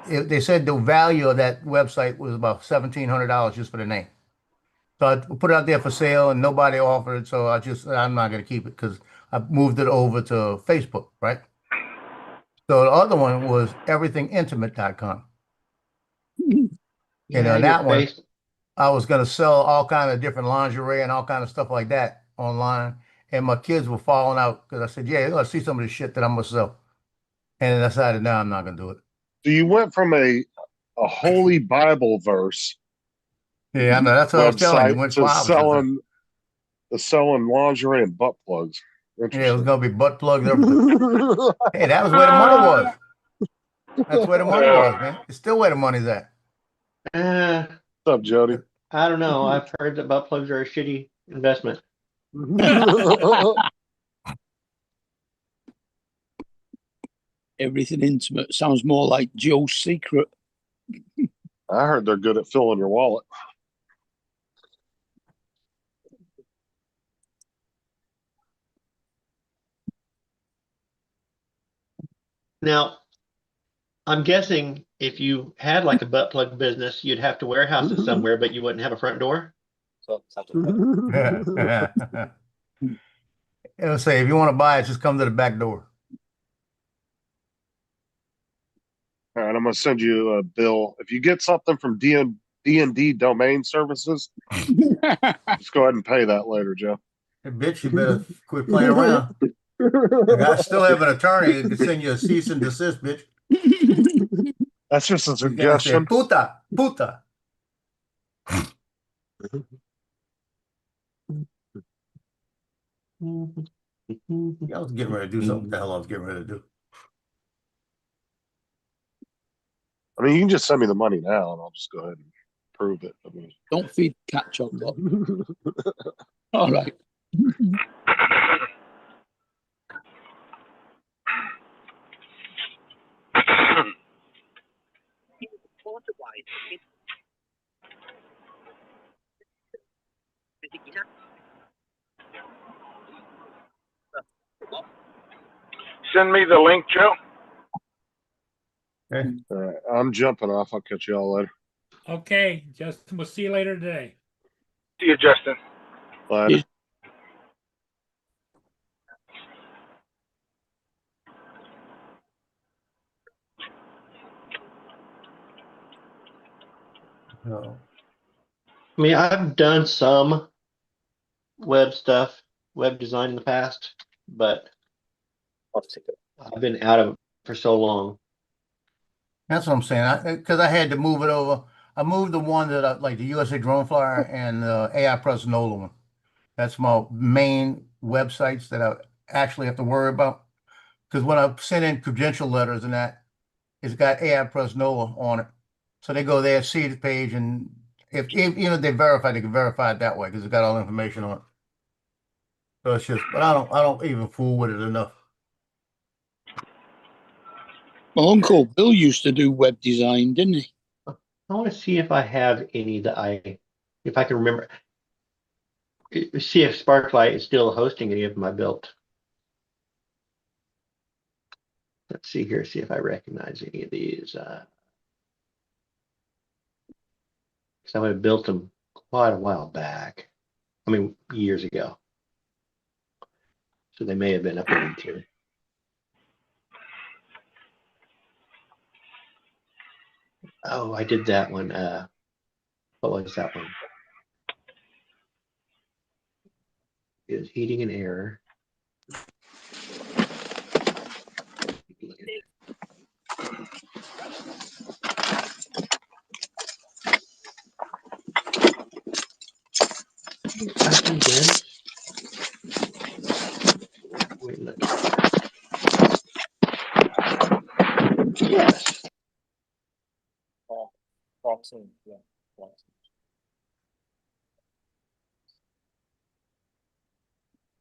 they said the value of that website was about $1,700 just for the name. So I put it out there for sale and nobody offered it. So I'm not going to keep it because I moved it over to Facebook, right? So the other one was everythingintimate.com. And on that one, I was going to sell all kind of different lingerie and all kind of stuff like that online. And my kids were falling out because I said, yeah, let's see some of the shit that I'm going to sell. And I decided, no, I'm not going to do it. So you went from a holy Bible verse Yeah, I know. That's what I was telling you. website Went to opposite. selling lingerie and butt plugs. Yeah, it was going to be butt plugs, everything. Hey, that was where the money was. That's where the money was, man. It's still where the money's at. What's up, Jody? I don't know. I've heard that butt plugs are a shitty investment. Everything intimate sounds more like Joe's Secret. I heard they're good at filling your wallet. Now, I'm guessing if you had like a butt plug business, you'd have to warehouse it somewhere, but you wouldn't have a front door. So, It'll say, if you want to buy it, just come to the back door. All right, I'm gonna send you a bill. If you get something from D&D Domain Services, just go ahead and pay that later, Joe. Hey, bitch, you better quit playing around. I still have an attorney who can send you a cease and desist, bitch. That's just a You gotta say, suggestion. puta. I was getting ready to do something the hell I was getting ready to do. I mean, you can just send me the money now, and I'll just go ahead and prove it. I mean, Don't feed cat chocolate. All right. Send me the link, Joe. Okay. all right, I'm jumping off. I'll catch y'all later. Okay, Justin, we'll see you later today. See you, Justin. Later. No. I mean, I've done some web stuff, web design in the past, but I've been out of it for so long. That's what I'm saying. Because I had to move it over. I moved the one that I like, the USA Drone Flyer and the AI Press NOLA one. That's my main websites that I actually have to worry about. Because when I send in credential letters and that, it's got AI Press NOLA on it. So they go there, see the page, and if even if they verify, they can verify it that way because it's got all the information on it. So it's just, but I don't even fool with it enough. My uncle Bill used to do web design, didn't he? I want to see if I have any that if I can remember. See if Sparklight is still hosting any of them I built. Let's see here, see if I recognize any of these. Because I would have built them quite a while back. I mean, years ago. So they may have been updated too. Oh, I did that one. What was that one? It was heating and air. Wait, look. Yes.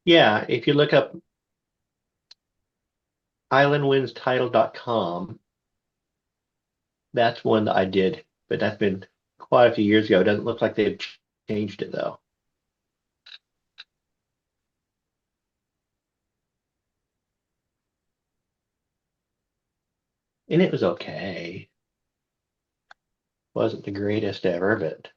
Yeah, if you look up islandwindstitle.com, That's one that I did, but that's been quite a few years ago. It doesn't look like they've changed it though. And it was okay. Wasn't the greatest ever, but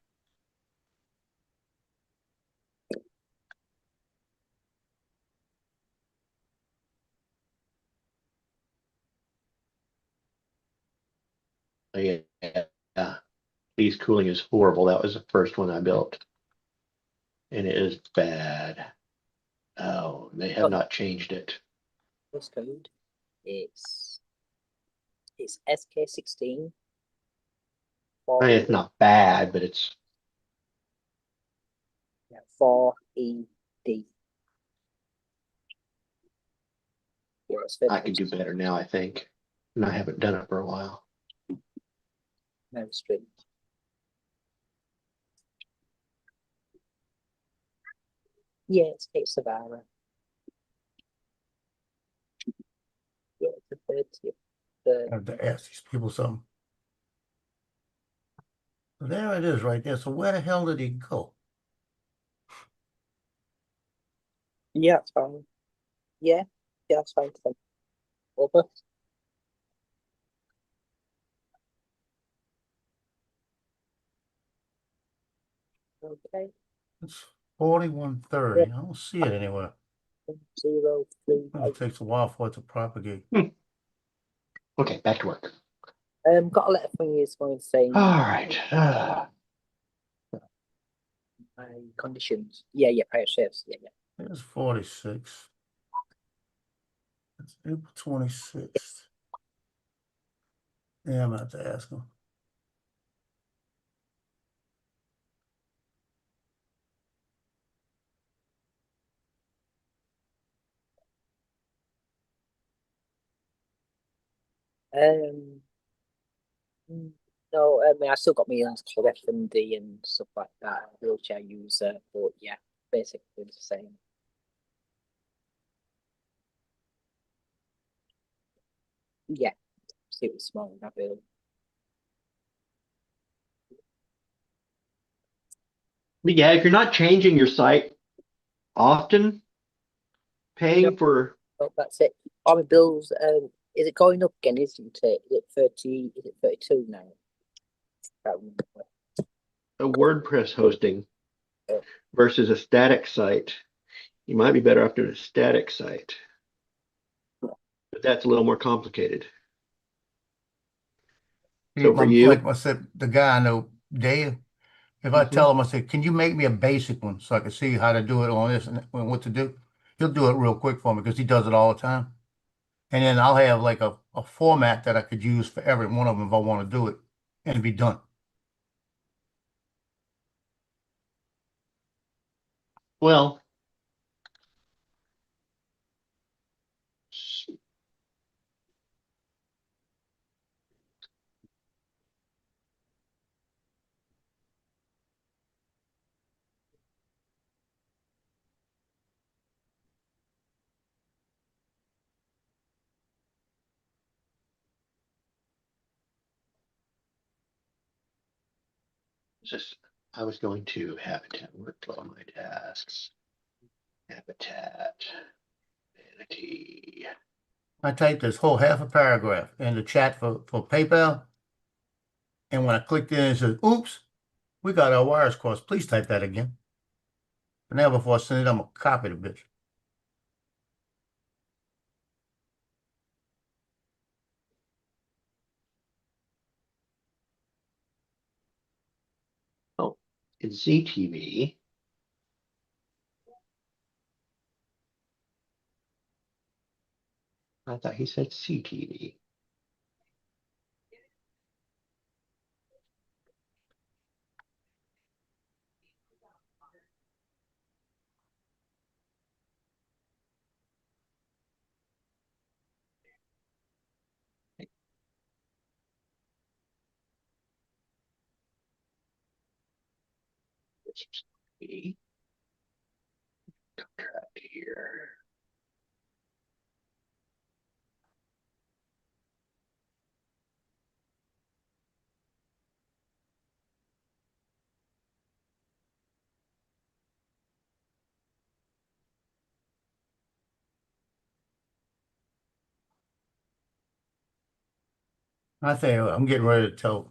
yeah. Lee's cooling is horrible. That was the first one I built. And it is bad. Oh, they have not changed it. Postcode. It's SK16. I mean, it's not bad, but it's 4ED. Yeah, it's I could do better now, I think. And I haven't done it for a while. No street. Yeah, it's Savara. Yeah, it's the 30th. I have to ask these people something. There it is right there. So where the hell did he go? Yeah, that's fine. Yeah, that's fine. Over. Okay. It's 4130. I don't see it anywhere. 0, 3, It takes a while for it to propagate. Okay, back to work. got a letter from you this morning saying All right. conditions. Yeah, prior shifts. Yeah. There's 46. It's April 26th. Yeah, I'm gonna have to ask him. No, I mean I still got my F&D and stuff like that. Wheelchair user, but yeah, basically the same. Yeah, see it was small in that build. But yeah, if you're not changing your site often, paying Yep. for Oh, that's it. All my bills, is it going up again, isn't it? Is it 30, is it 32 now? Can't remember. a WordPress hosting versus a static site, you might be better off doing a static site. But that's a little more complicated. So for you, Like I said, the guy I know, Dave, if I tell him, I say, can you make me a basic one so I can see how to do it on this and what to do? He'll do it real quick for me because he does it all the time. And then I'll have like a format that I could use for every one of them if I want to do it and be done. well, just I was going to Habitat workflow my tasks. Habitat, vanity. I typed this whole half a paragraph in the chat for PayPal. And when I clicked in, it says, oops, we got our wires crossed. Please type that again. But now before I send it, I'm going to copy the bitch. Oh, it's ZTV. I thought he said CTV. Contract here. I think I'm getting ready to tell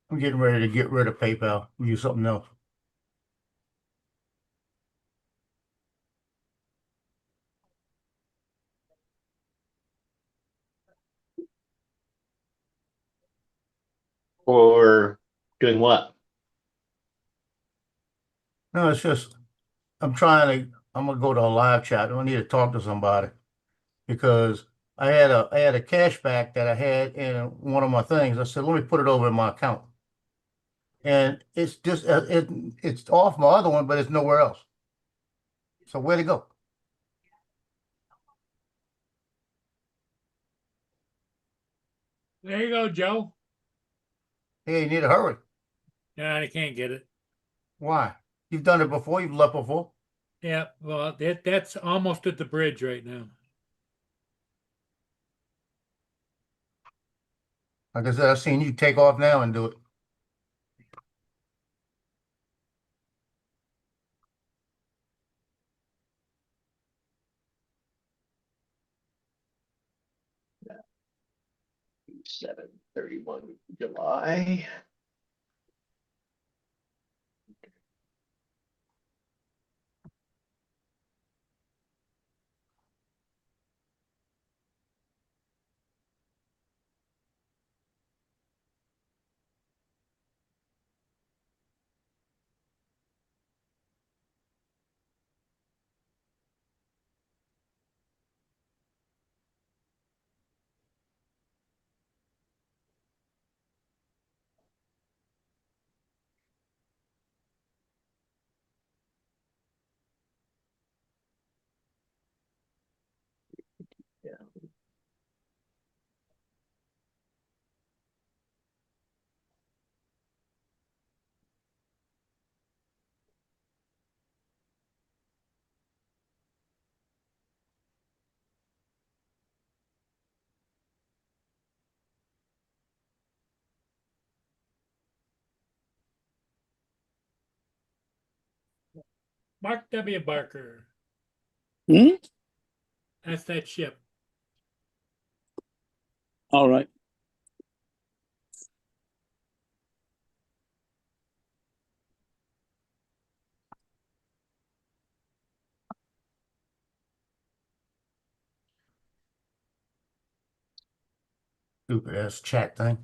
I'm getting ready to get rid of PayPal, use something else. Or doing what? No, it's just I'm gonna go to a live chat. I need to talk to somebody because I had a cashback that I had in one of my things. I said, let me put it over in my account. And it's just it's off my other one, but it's nowhere else. So where'd it go? There you go, Joe. Hey, you need to hurry. No, I can't get it. Why? You've done it before, you've left before. Yeah, well, that's almost at the bridge right now. Like I said, I've seen you take off now and do it. July. Mark W. Barker. Hmm? That's that ship. All right. Stupid ass chat thing.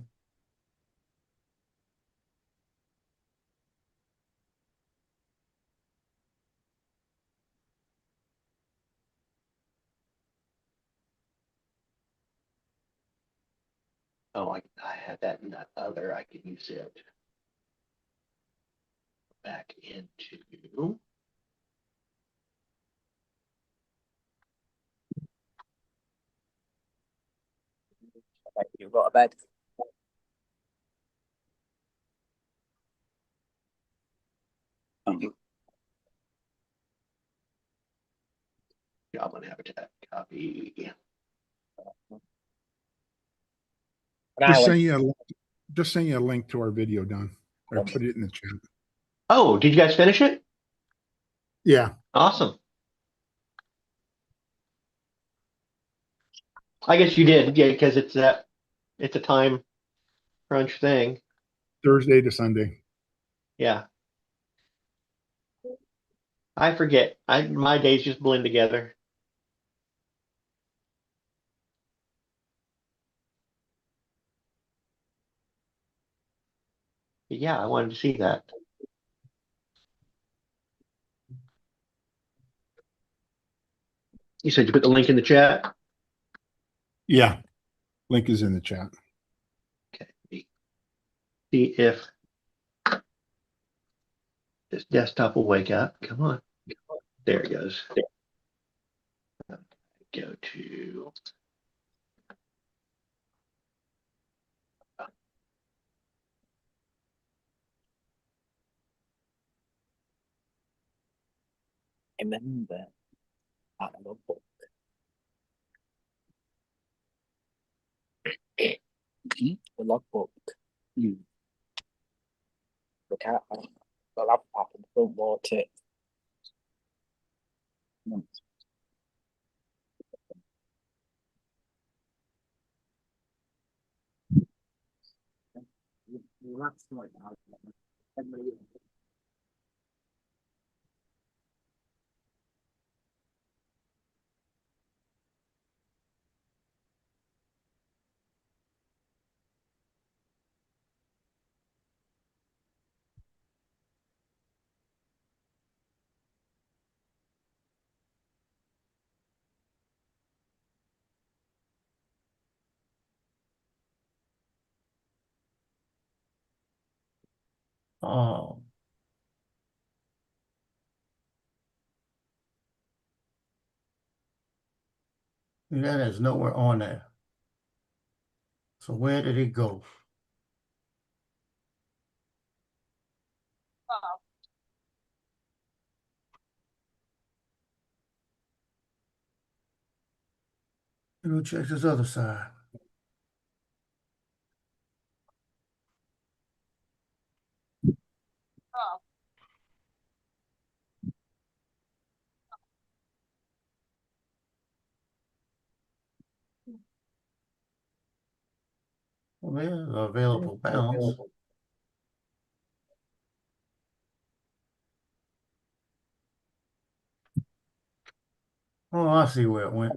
Oh, I had that in that other. I could use it. Back into. You've got a bed. Goblin habitat copy. And I Just went, send you a link, just send you a link to our video, Don. Or Okay. put it in the chat. Oh, did you guys finish it? Yeah. Awesome. I guess you did, yeah, because it's a time crunch thing. Thursday to Sunday. Yeah. I forget. My days just blend together. Yeah, I wanted to see that. You said you put the link in the chat? Yeah. Link is in the chat. Okay. See if this desktop will wake up. Come on. There it goes. Go to remember that logbook. The logbook. Look out. The laptop in the front water. Oh. That is nowhere on there. So where did it go? Go check this other side. Well, there's the available balance. Oh, I see where it went.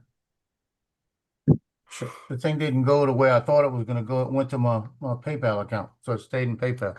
The thing didn't go to where I thought it was gonna go. It went to my PayPal account, so it stayed in PayPal.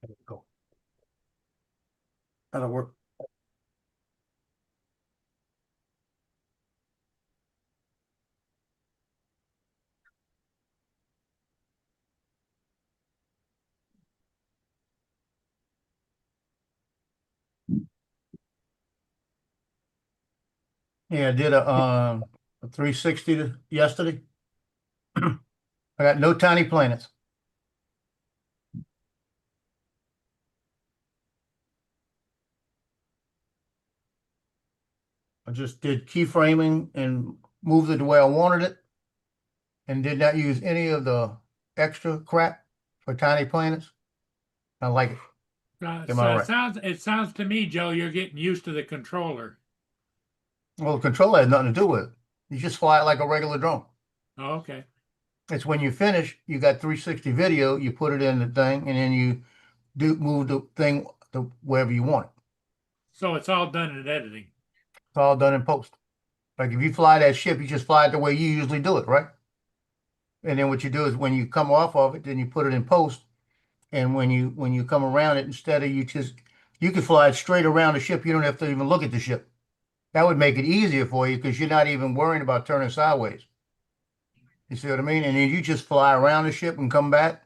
There we go. That'll work. Yeah, I did a 360 yesterday. I got no tiny planets. I just did keyframing and moved it the way I wanted it, and did not use any of the extra crap for tiny planets. I like it. Am I So right? it sounds to me, Joe, you're getting used to the controller. Well, the controller has nothing to do with it. You just fly it like a regular drone. Oh, okay. It's when you finish, you got 360 video, you put it in the thing, and then you move the thing to wherever you want it. So it's all done in editing. It's all done in post. Like if you fly that ship, you just fly it the way you usually do it, right? And then what you do is when you come off of it, then you put it in post. And when you come around it, instead of you can fly it straight around the ship. You don't have to even look at the ship. That would make it easier for you because you're not even worrying about turning sideways. You see what I mean? And then you just fly around the ship and come back,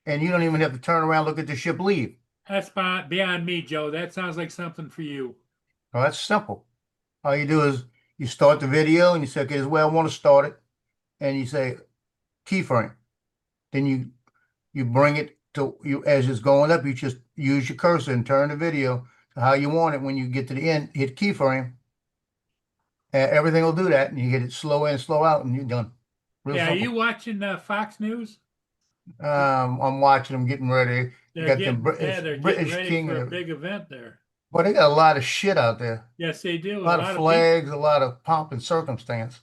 and you don't even have to turn around, look at the ship leave. That's beyond me, Joe. That sounds like something for you. Well, that's simple. All you do is you start the video and you say, okay, this is where I want to start it. And you say keyframe. Then you bring it to you as it's going up. You just use your cursor and turn the video to how you want it. When you get to the end, hit keyframe. Everything will do that, and you get it slow in, slow out, and you're done. Real Yeah, simple. are you watching Fox News? I'm watching them getting ready. They're Got they're British getting ready King. for a big event there. Well, they got a lot of shit out there. Yes, they do. A lot of flags, a lot of pomp and circumstance.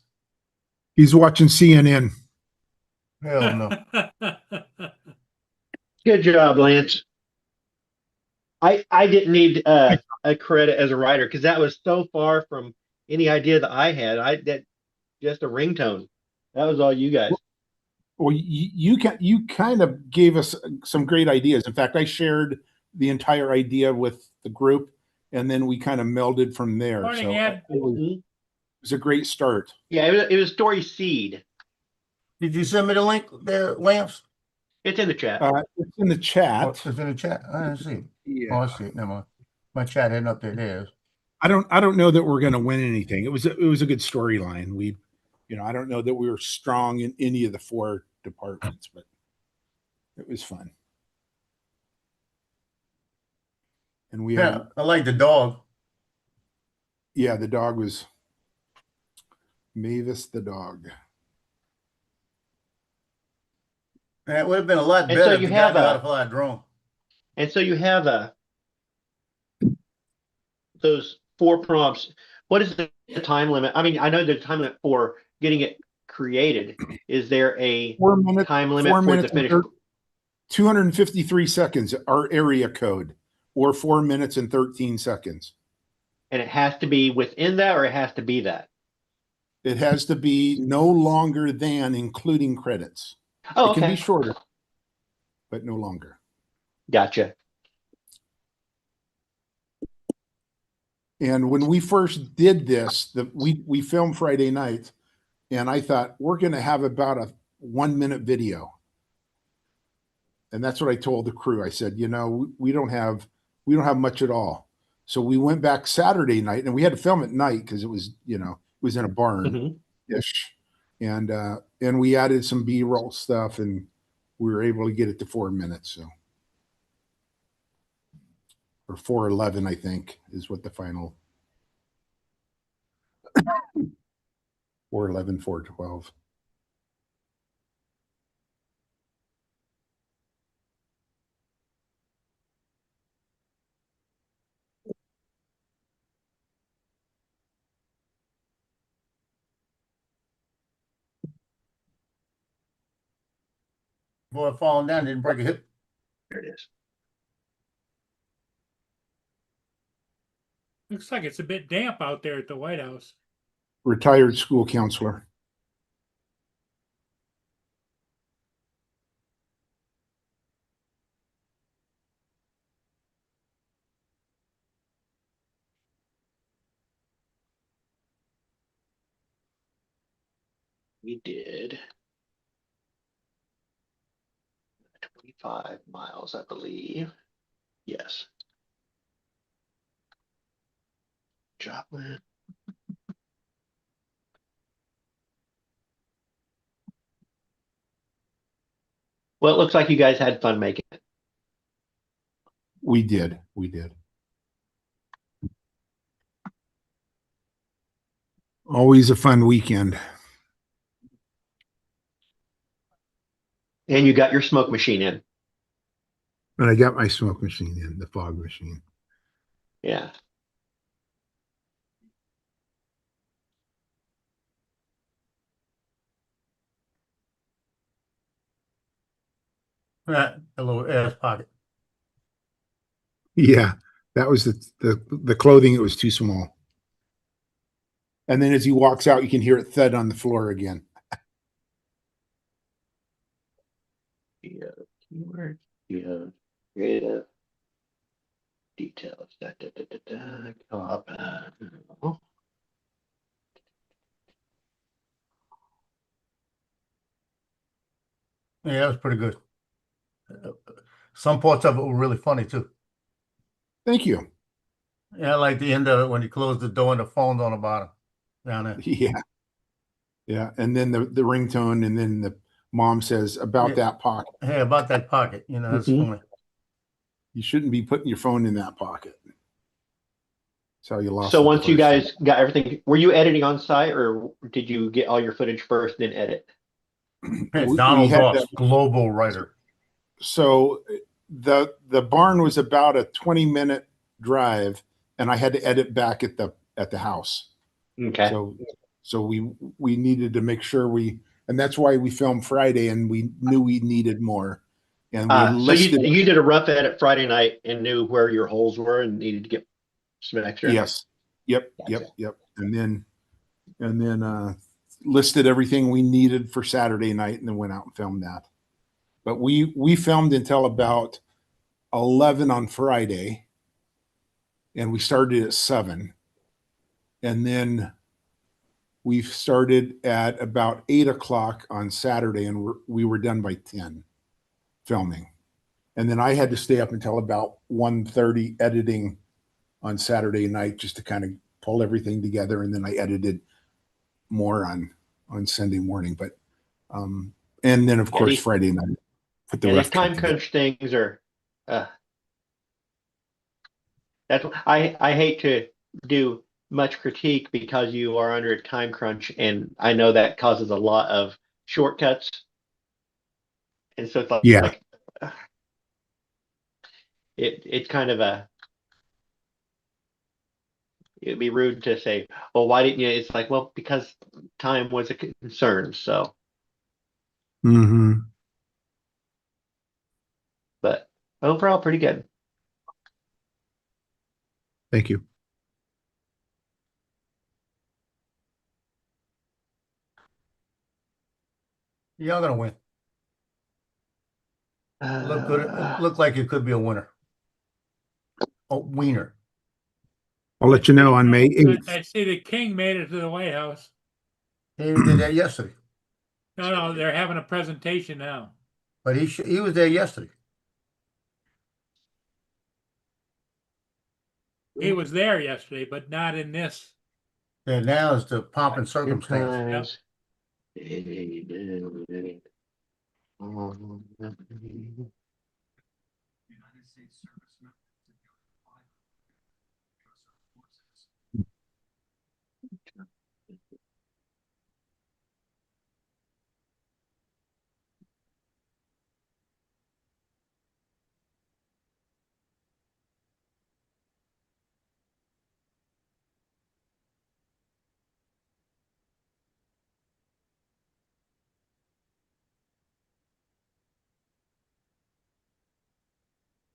He's watching CNN. Hell no. Good job, Lance. I didn't need a credit as a writer because that was so far from any idea that I had. That just a ringtone. That was all you guys. Well, you kind of gave us some great ideas. In fact, I shared the entire idea with the group, and then we kind of melded from there. Morning, So Ed. it was a great start. Yeah, it was story seed. Did you send me the link there, Lance? It's in the chat. It's in the chat. Oh, it's in the chat. I didn't see it. Oh, I see it. Never mind. My chat hadn't updated theirs. I don't know that we're going to win anything. It was a good storyline. We, I don't know that we were strong in any of the 4 departments, but it was fun. And we had, I like the dog. yeah, the dog was Mavis the dog. It would have been a lot And better so if you the guy have knew how a- to fly a drone. And so you have those 4 prompts. What is the time limit? I mean, I know the time limit for getting it created. Is there a 4 minutes. time limit 4 for minutes. the finish? 253 seconds. Our area code, or 4 minutes and 13 seconds. And it has to be within that, or it has to be that? It has to be no longer than, including credits. Oh, It can be okay. shorter, but no longer. Gotcha. And when we first did this, we filmed Friday night, and I thought we're going to have about a 1 minute video. And that's what I told the crew. I said, we don't have much at all. So we went back Saturday night, and we had to film at night because it was, it was in a barn ish. And we added some B-roll stuff, and we were able to get it to 4 minutes. So, or 4:11, I think, is what the final 4:11, 4:12. Boy, falling down didn't break a hip. There it is. Looks like it's a bit damp out there at the White House. Retired school counselor. We did 25 miles, I believe. Yes. Joplin. Well, it looks like you guys had fun making it. We did. Always a fun weekend. And you got your smoke machine in. And I got my smoke machine in, the fog machine. Yeah. A little ass pocket. Yeah, that was the clothing. It was too small. And then as he walks out, you can hear it thud on the floor again. Yeah. Keyword. Yeah. Creative. Details. Go up. Yeah, that was pretty good. Some parts of it were really funny too. Thank you. Yeah, I like the end of it when you close the door and the phone's on the bottom down there. Yeah. Yeah. And then the ringtone, and then the mom says about that pocket. Hey, about that pocket, that's funny. You shouldn't be putting your phone in that pocket. That's how you lost. So it the once you first time. guys got everything, were you editing on site, or did you get all your footage first, then edit? It's Donald had Ross, global writer. So the barn was about a 20-minute drive, and I had to edit back at the house. Okay. So we needed to make sure and that's why we filmed Friday, and we knew we needed more. And we So listed. you did a rough edit Friday night and knew where your holes were and needed to get some extra. Yes. Yep. Gotcha. Yep. And then listed everything we needed for Saturday night, and then went out and filmed that. But we filmed until about 11 on Friday, and we started at 7. And then we started at about 8 o'clock on Saturday, and we were done by 10 filming. And then I had to stay up until about 1:30 editing on Saturday night just to kind of pull everything together. And then I edited more on Sunday morning. But and then of Yeah, course these- Friday night put the Yeah, rough these time cut together. crunch things are, that's, I hate to do much critique because you are under a time crunch, and I know that causes a lot of shortcuts. And so it's like, Yeah. It's kind of it'd be rude to say, well, why didn't you? It's like, well, because time was a concern. So, Mm-hmm. but overall, pretty good. Thank you. Y'all gonna win. Look good. Uh, Look like it could be a winner. Oh, wiener. I'll let you know on May 8th. I see the king made it to the White House. He did that yesterday, No, they're having a presentation now. but he was there yesterday. He was there yesterday, but not in this. And now is the pomp and circumstance.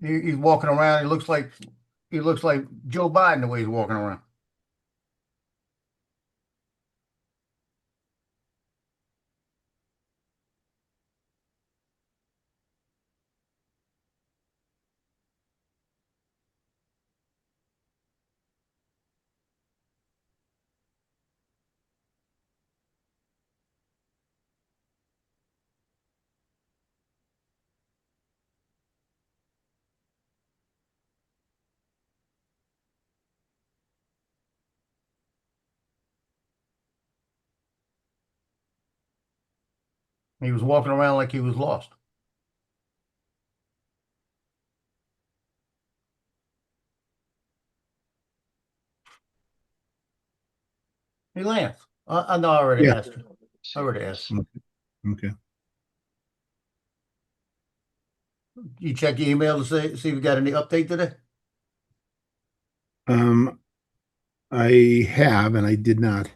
He's walking around. He looks like Joe Biden the way he's walking around. He was walking around like he was lost. Hey, Lance. I know I already Yeah. asked you. I already asked. Okay. You check your email to see if you got any update today? I have, and I did not.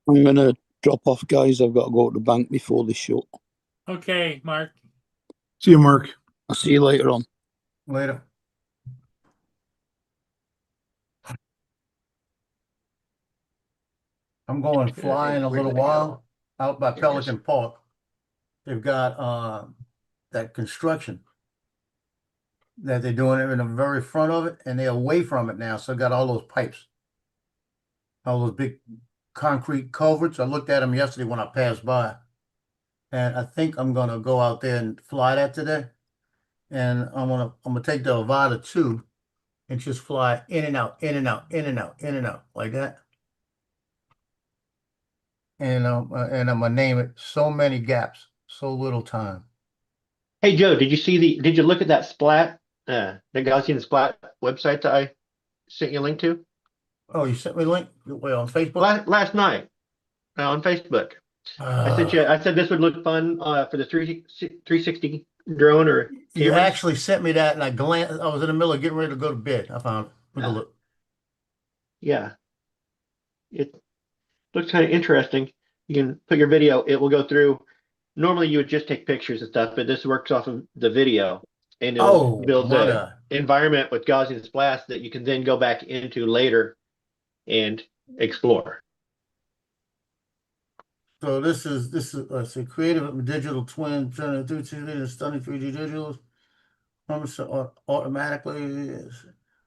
I'm gonna drop off, guys. I've got to go to the bank before they shut. Okay, Mark. See you, Mark. I'll see you later on. Later. I'm going fly in a little while out by Pelican Park. They've got that construction that they're doing it in the very front of it, and they're away from it now. So got all those pipes, all those big concrete culverts. I looked at them yesterday when I passed by, and I think I'm gonna go out there and fly that today. And I'm gonna take the Avata 2 and just fly in and out, in and out, in and out, in and out like that. And I'm gonna name it So Many Gaps, So Little Time. Hey Joe, did you look at that Splat, the Gaussian Splat website that I sent you a link to? Oh, you sent me a link? Wait, on Facebook? Last night on Facebook. I said this would look fun for the 360 drone or You camera. actually sent me that, and I was in the middle of getting ready to go to bed. I found it. Look a look. Yeah. It looks kind of interesting. You can put your video, it will go through. Normally you would just take pictures and stuff, but this works off of the video, and it'll build my the God. environment with Gaussian splats that you can then go back into later and explore. So this is let's see, creative digital twin, stunning 3D digitals. Automatically.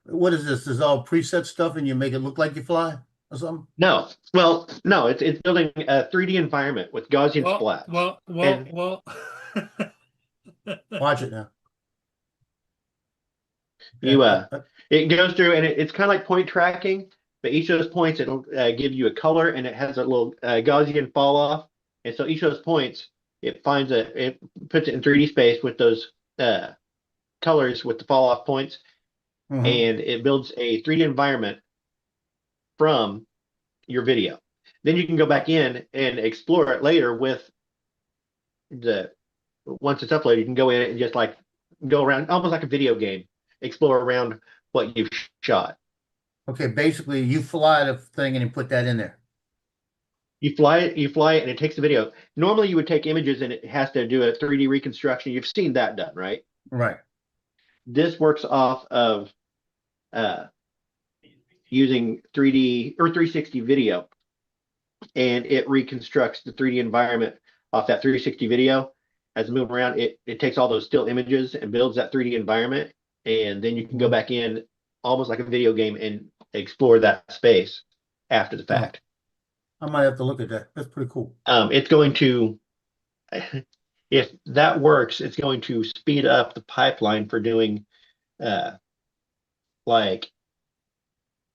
What is this? Is all preset stuff and you make it look like you fly or something? No, well, no, it's building a 3D environment with Gaussian splats. And- Well. Watch it now. You it goes through and it's kind of like point tracking, but each of those points it'll give you a color and it has a little Gaussian fall off, and so each of those points it puts it in 3D space with those colors with the fall off points, Mhm. and it builds a 3D environment from your video. Then you can go back in and explore it later with once it's uploaded, you can go in and just like go around almost like a video game, explore around what you've shot. Okay, basically you fly the thing and you put that in there. You fly it, and it takes the video. Normally you would take images and it has to do a 3D reconstruction. You've seen that done, right? Right. This works off of using 3D or 360 video, and it reconstructs the 3D environment off that 360 video. As it moves around, it takes all those still images and builds that 3D environment, and then you can go back in almost like a video game and explore that space after the fact. I might have to look at that. That's pretty cool. It's going to, if that works, it's going to speed up the pipeline for doing like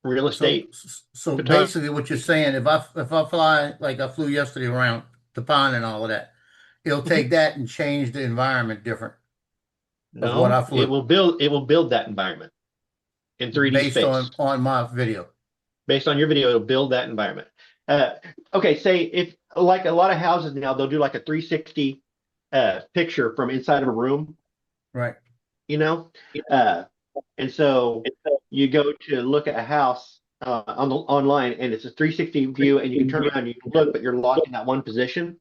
real estate. So photography. basically what you're saying, if I fly like I flew yesterday around the pond and all of that, it'll take that and change the environment different. No, what I flew. it will build that environment in 3D based space. on my video. Based on your video, it'll build that environment. Okay, say if like a lot of houses now, they'll do like a 360 picture from inside of a room, Right. you know? And so you go to look at a house online and it's a 360 view and you can turn around and you can look, but you're locked in that one position.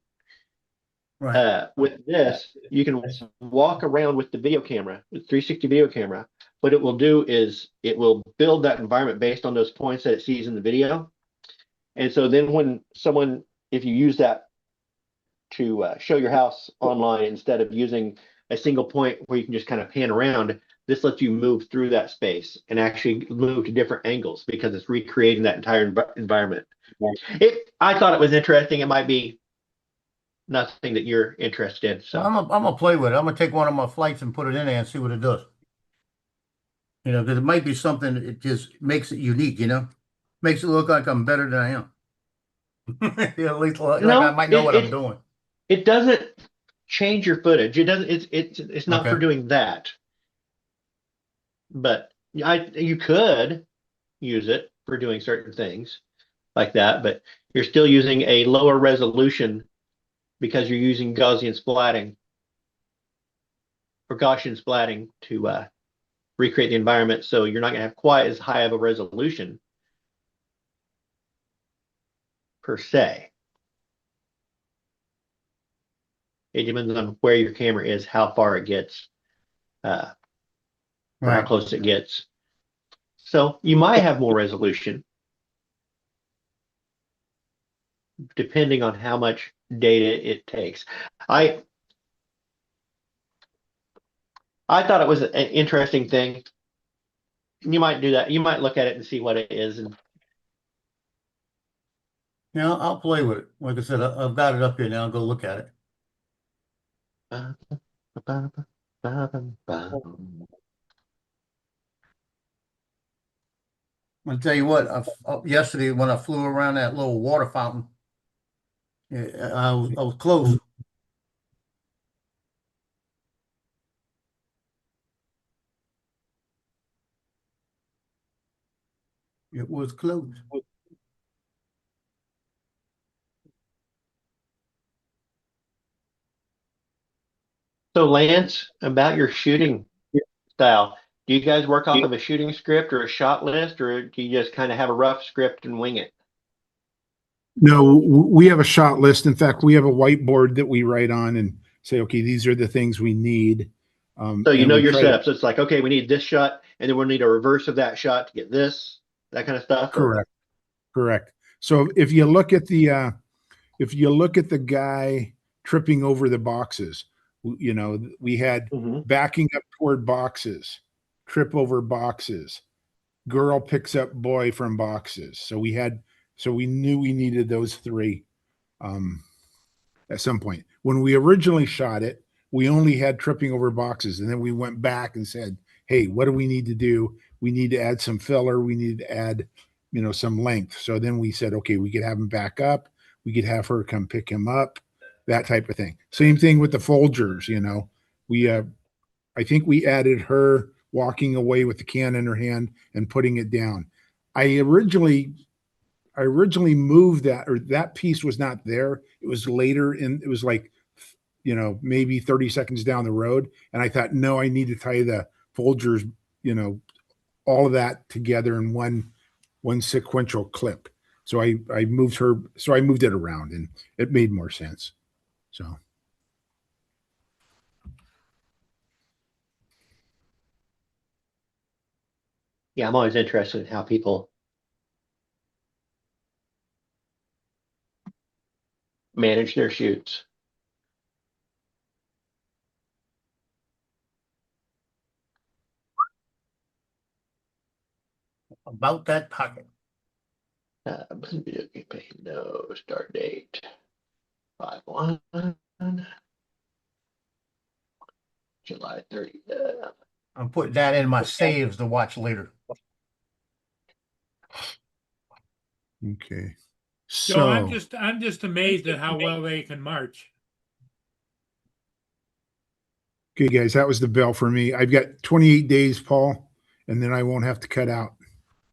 Right. With this, you can walk around with the video camera, the 360 video camera. What it will do is it will build that environment based on those points that it sees in the video. And so then when someone, if you use that to show your house online instead of using a single point where you can just kind of pan around, this lets you move through that space and actually move to different angles because it's recreating that entire environment. I thought it was interesting. It might be nothing that you're interested in. So I'm gonna play with it. I'm gonna take one of my flights and put it in there and see what it does. You know, because it might be something that it just makes it unique, you know? Makes it look like I'm better than I am. Yeah, at least like I might know what I'm doing. It doesn't change your footage. It doesn't, it's not Okay. for doing that. But you could use it for doing certain things like that, but you're still using a lower resolution because you're using Gaussian splatting or Gaussian splatting to recreate the environment. So you're not going to have quite as high of a resolution per se. It depends on where your camera is, how far it gets, or how Right. close it gets. So you might have more resolution depending on how much data it takes. I thought it was an interesting thing. You might do that. You might look at it and see what it is. And Yeah, I'll play with it. Like I said, I've got it up here now. I'll go look at it. I'll tell you what, yesterday when I flew around that little water fountain, I was close. It was close. so Lance, about your shooting style, do you guys work off of a shooting script or a shot list, or do you just kind of have a rough script and wing it? No, we have a shot list. In fact, we have a whiteboard that we write on and say, okay, these are the things we need. So you and know we your try to- steps. It's like, okay, we need this shot, and then we'll need a reverse of that shot to get this, that kind of stuff. Correct. Correct. So if you look at the guy tripping over the boxes, You know, we had Mhm. backing up toward boxes, trip over boxes, girl picks up boy from boxes. So we knew we needed those three at some point. When we originally shot it, we only had tripping over boxes, and then we went back and said, hey, what do we need to do? We need to add some filler. We need to add, you know, some length. So then we said, okay, we could have him back up. We could have her come pick him up, that type of thing. Same thing with the Folgers, you know. I think we added her walking away with the can in her hand and putting it down. I originally moved that, or that piece was not there. It was later in, it was like, you know, maybe 30 seconds down the road. And I thought, no, I need to tie the Folgers, you know, all of that together in one sequential clip. So I moved it around and it made more sense. So. Yeah, I'm always interested in how people manage their shoots. About that pocket. No start date. 5/1, July 30. I'm putting that in my saves to watch later. Okay. So I'm just amazed at how well they can march. Okay, guys, that was the bell for me. I've got 28 days, Paul, and then I won't have to cut out.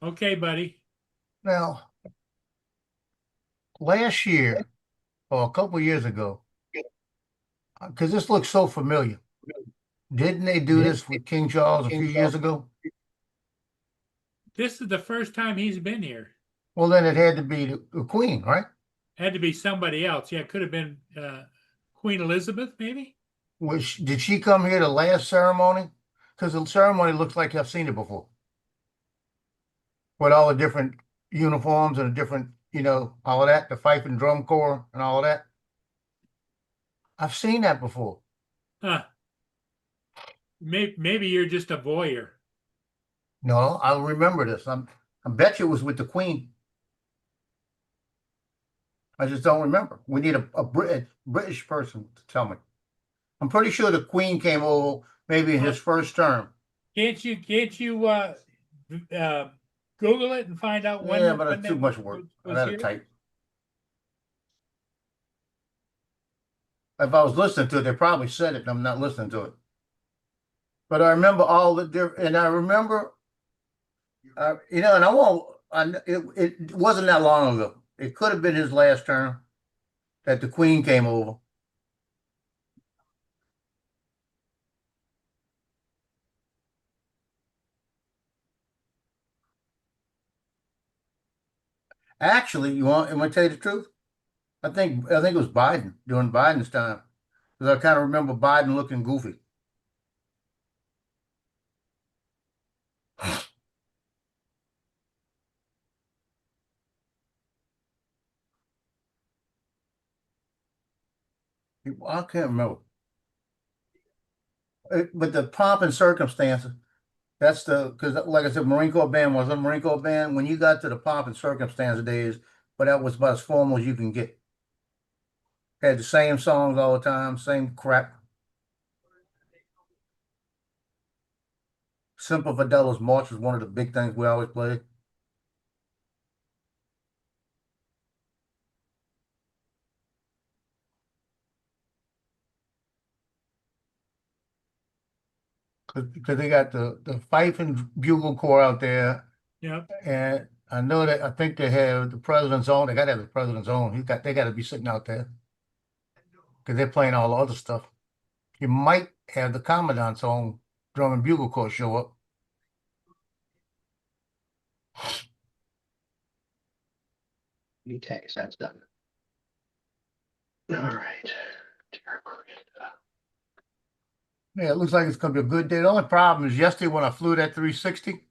Okay, buddy. Now, last year, or a couple years ago, because this looks so familiar, didn't they do this with King Charles a few years ago? This is the first time he's been here. Well, then it had to be the Queen, right? Had to be somebody else. Yeah, it could have been Queen Elizabeth, maybe. Did she come here the last ceremony? Because the ceremony looks like I've seen it before, with all the different uniforms and the different, you know, all of that, the fife and drum corps and all of that. I've seen that before. Huh. Maybe you're just a voyeur. No, I'll remember this. I bet you it was with the Queen. I just don't remember. We need a British person to tell me. I'm pretty sure the Queen came over maybe in his first term. Can't you Google it and find out when? Yeah, but when it's too that much work. I was gotta here? type. If I was listening to it, they probably said it, and I'm not listening to it. But I remember all the different, and I remember, you know, and I won't. It wasn't that long ago. It could have been his last term that the Queen came over. Actually, am I gonna tell you the truth? I think it was Biden during Biden's time, because I kind of remember Biden looking goofy. I can't remember. But the pomp and circumstances, that's because like I said, Marine Corps band was a Marine Corps band. When you got to the pomp and circumstance days, but that was about as formal as you can get. Had the same songs all the time, same crap. Simple Fidelis March was one of the big things we always played. Because they got the fife and bugle corps out there, Yep. and I think they have the president's own. They got to have the president's own. They got to be sitting out there because they're playing all the other stuff. You might have the commandant's own drum and bugle corps show up. Text, that's done. All right. Yeah, it looks like it's gonna be a good day. The only problem is yesterday when I flew that 360,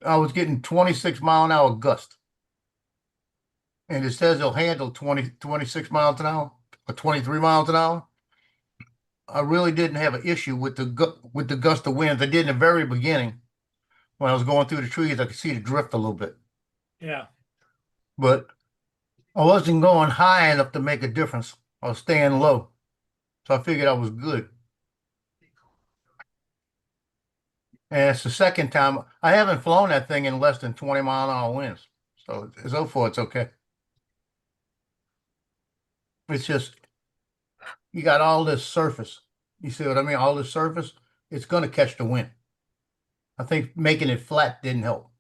I was getting 26-mile-an-hour gust. And it says it'll handle 26 miles an hour or 23 miles an hour. I really didn't have an issue with with the gust of winds. I did in the very beginning when I was going through the trees. I could see the drift a little bit, Yeah. but I wasn't going high enough to make a difference. I was staying low, so I figured I was good. And it's the second time I haven't flown that thing in less than 20-mile-an-hour winds, so so far it's okay. It's just you got all this surface. You see what I mean? All this surface, it's going to catch the wind. I think making it flat didn't help.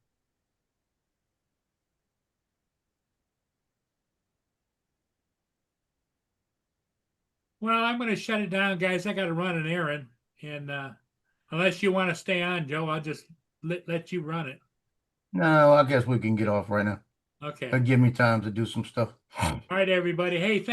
Well, I'm going to shut it down, guys. I got to run an errand, and unless you want to stay on, Joe, I'll just let you run it. No, I guess we can get off right now. Okay. That'll give me time to do some stuff. All right, everybody. Hey, thanks.